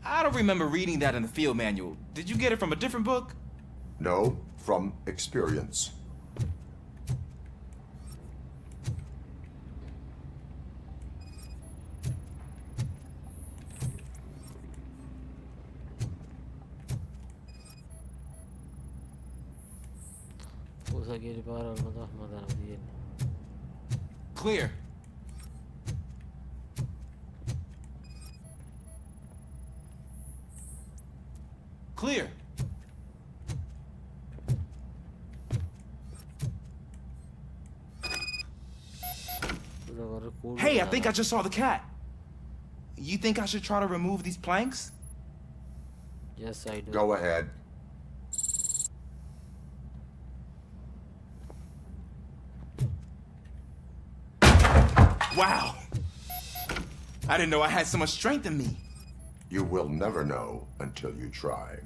I don't remember reading that in the field manual. Did you get it from a different book? No, from experience. Clear. Clear. Hey, I think I just saw the cat. You think I should try to remove these planks? Yes, I do. Go ahead. Wow. I didn't know I had so much strength in me. You will never know until you try.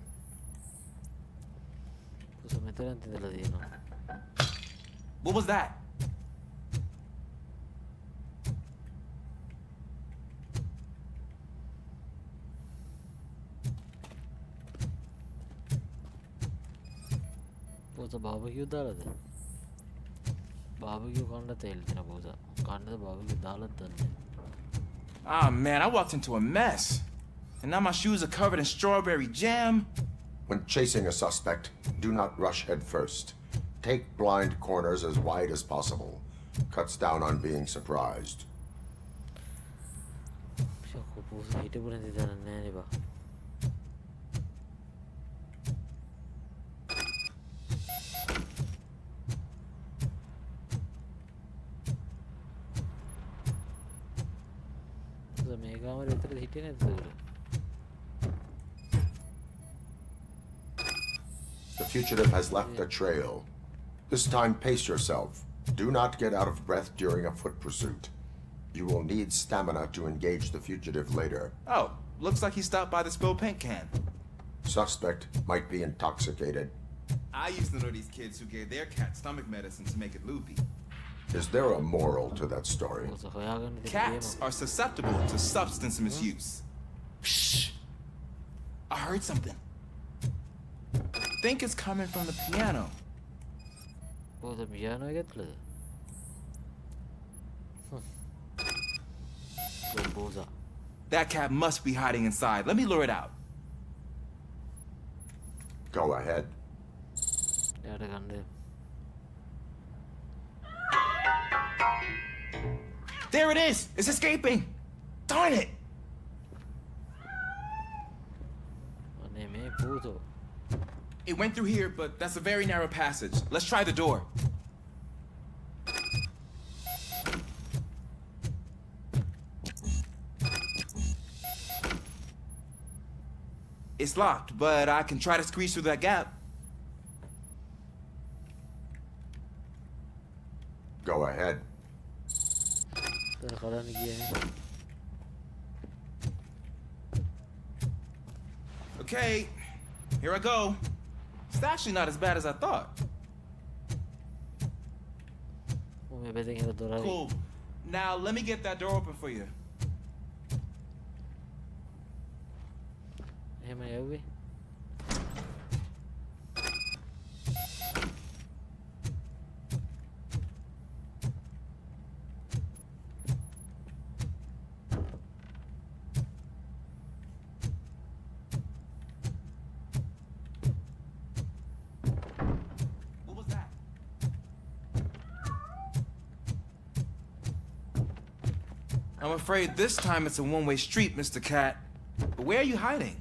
What was that? Poosa barbecue dalade. Barbecue kanda telthina poosa. Kanda barbecue dalat danne. Ah, man, I walked into a mess. And now my shoes are covered in strawberry jam. When chasing a suspect, do not rush head first. Take blind corners as wide as possible. Cuts down on being surprised. Poosa hitapu nanti danne ne ba. මේ කාමරේ විතර හිටියේ නැද්ද උඩ? The fugitive has left a trail. This time, pace yourself. Do not get out of breath during a foot pursuit. You will need stamina to engage the fugitive later. Oh, looks like he stopped by the spilled paint can. Suspect might be intoxicated. I used to know these kids who gave their cat stomach medicine to make it loopy. Is there a moral to that story? Cats are susceptible to substance misuse. Shh! I heard something. I think it's coming from the piano. Burada piyano getirdi. That cat must be hiding inside. Let me lure it out. Go ahead. There it is! It's escaping! Darn it! It went through here, but that's a very narrow passage. Let's try the door. It's locked, but I can try to squeeze through that gap. Go ahead. Okay, here I go. It's actually not as bad as I thought. Cool. Now let me get that door open for you. I'm afraid this time it's a one-way street, Mr. Cat. But where are you hiding?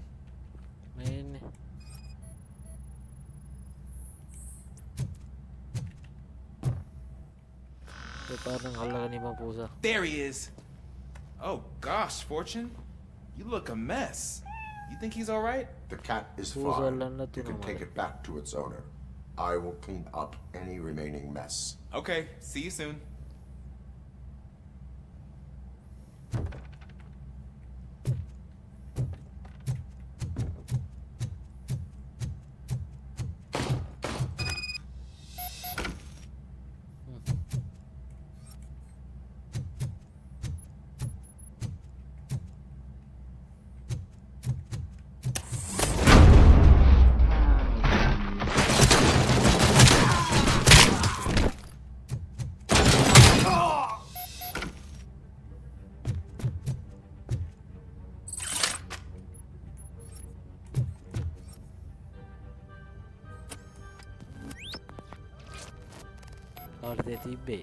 There he is. Oh gosh, Fortune. You look a mess. You think he's all right? The cat is fine. You can take it back to its owner. I will clean up any remaining mess. Okay, see you soon. කාර්යය තිබ්බේ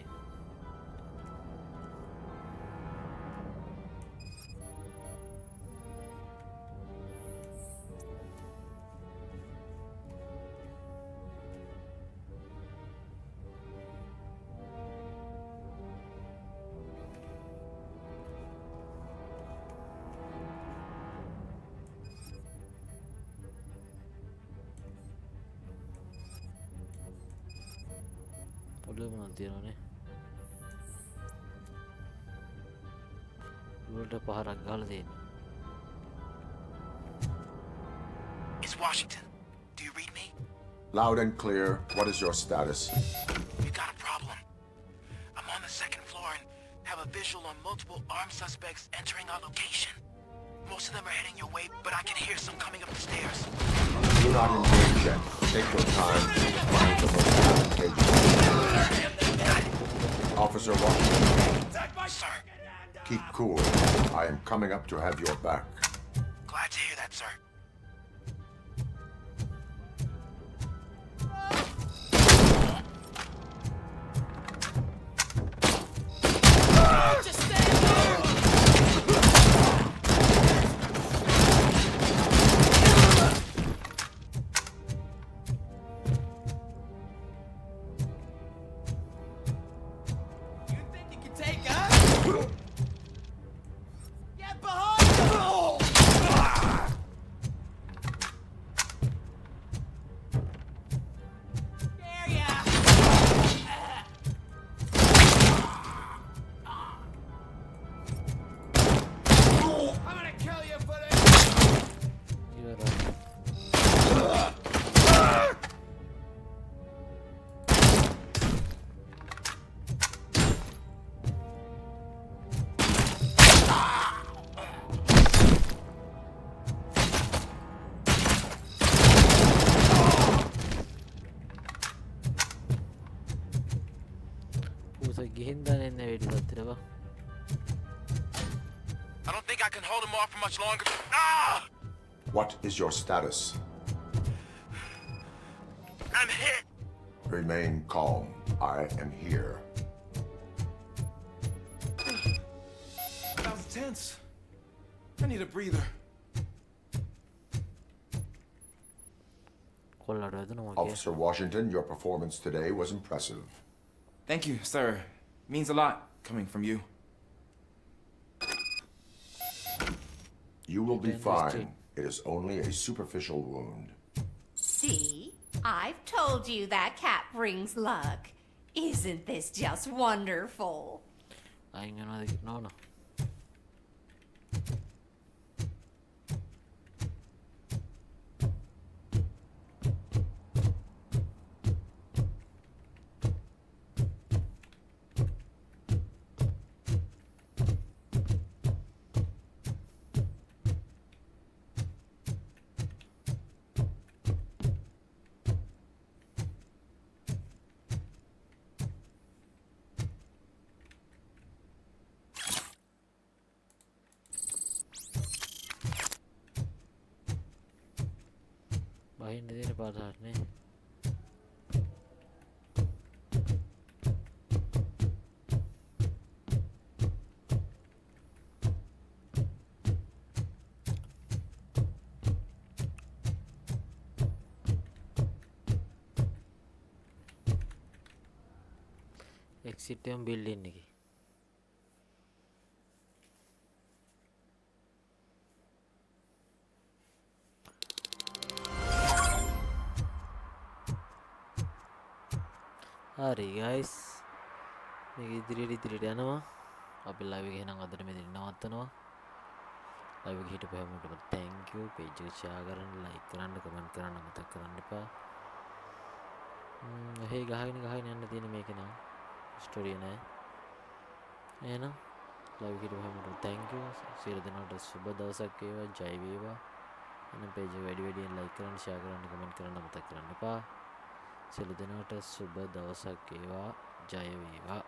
පොළොව නම් තියෙනවනේ උඩට පහරක් ගහලා තියෙනවා It's Washington. Do you read me? Loud and clear. What is your status? You got a problem. I'm on the second floor and have a visual on multiple armed suspects entering our location. Most of them are heading your way, but I can hear some coming up the stairs. Do not engage yet. Take your time to find the most advantageous. Officer Washington. Sir. Keep cool. I am coming up to have your back. Glad to hear that, sir. hold him off for much longer. Ah! What is your status? I'm hit. Remain calm. I am here. That was tense. I need a breather. Officer Washington, your performance today was impressive. Thank you, sir. Means a lot coming from you. You will be fine. It is only a superficial wound. See? I've told you that cat brings luck. Isn't this just wonderful? No. Bahin din para ni. Exit yung building ni. Hari guys, මේක ඉදිරියට යනවා. අපි live එක එහෙනම් අදට මෙතන නවත්තනවා. live එක හිටපු හැමෝටම thank you. page එක share කරන්න, like කරන්න, comment කරන්න මතක් කරන්න එපා. හේ ගහගෙන යන්න තියෙන මේක නම් ස්ටෝරිය නෑ. එහෙනම් live එක හිටපු හැමෝටම thank you. සියලු දෙනාට සුබ දවසක් වේවා. ජය වේවා. එහෙනම් page එක වැඩි වැඩියෙන් like කරන්න, share කරන්න, comment කරන්න මතක් කරන්න එපා. සියලු දෙනාට සුබ දවසක් වේවා. ජය වේවා.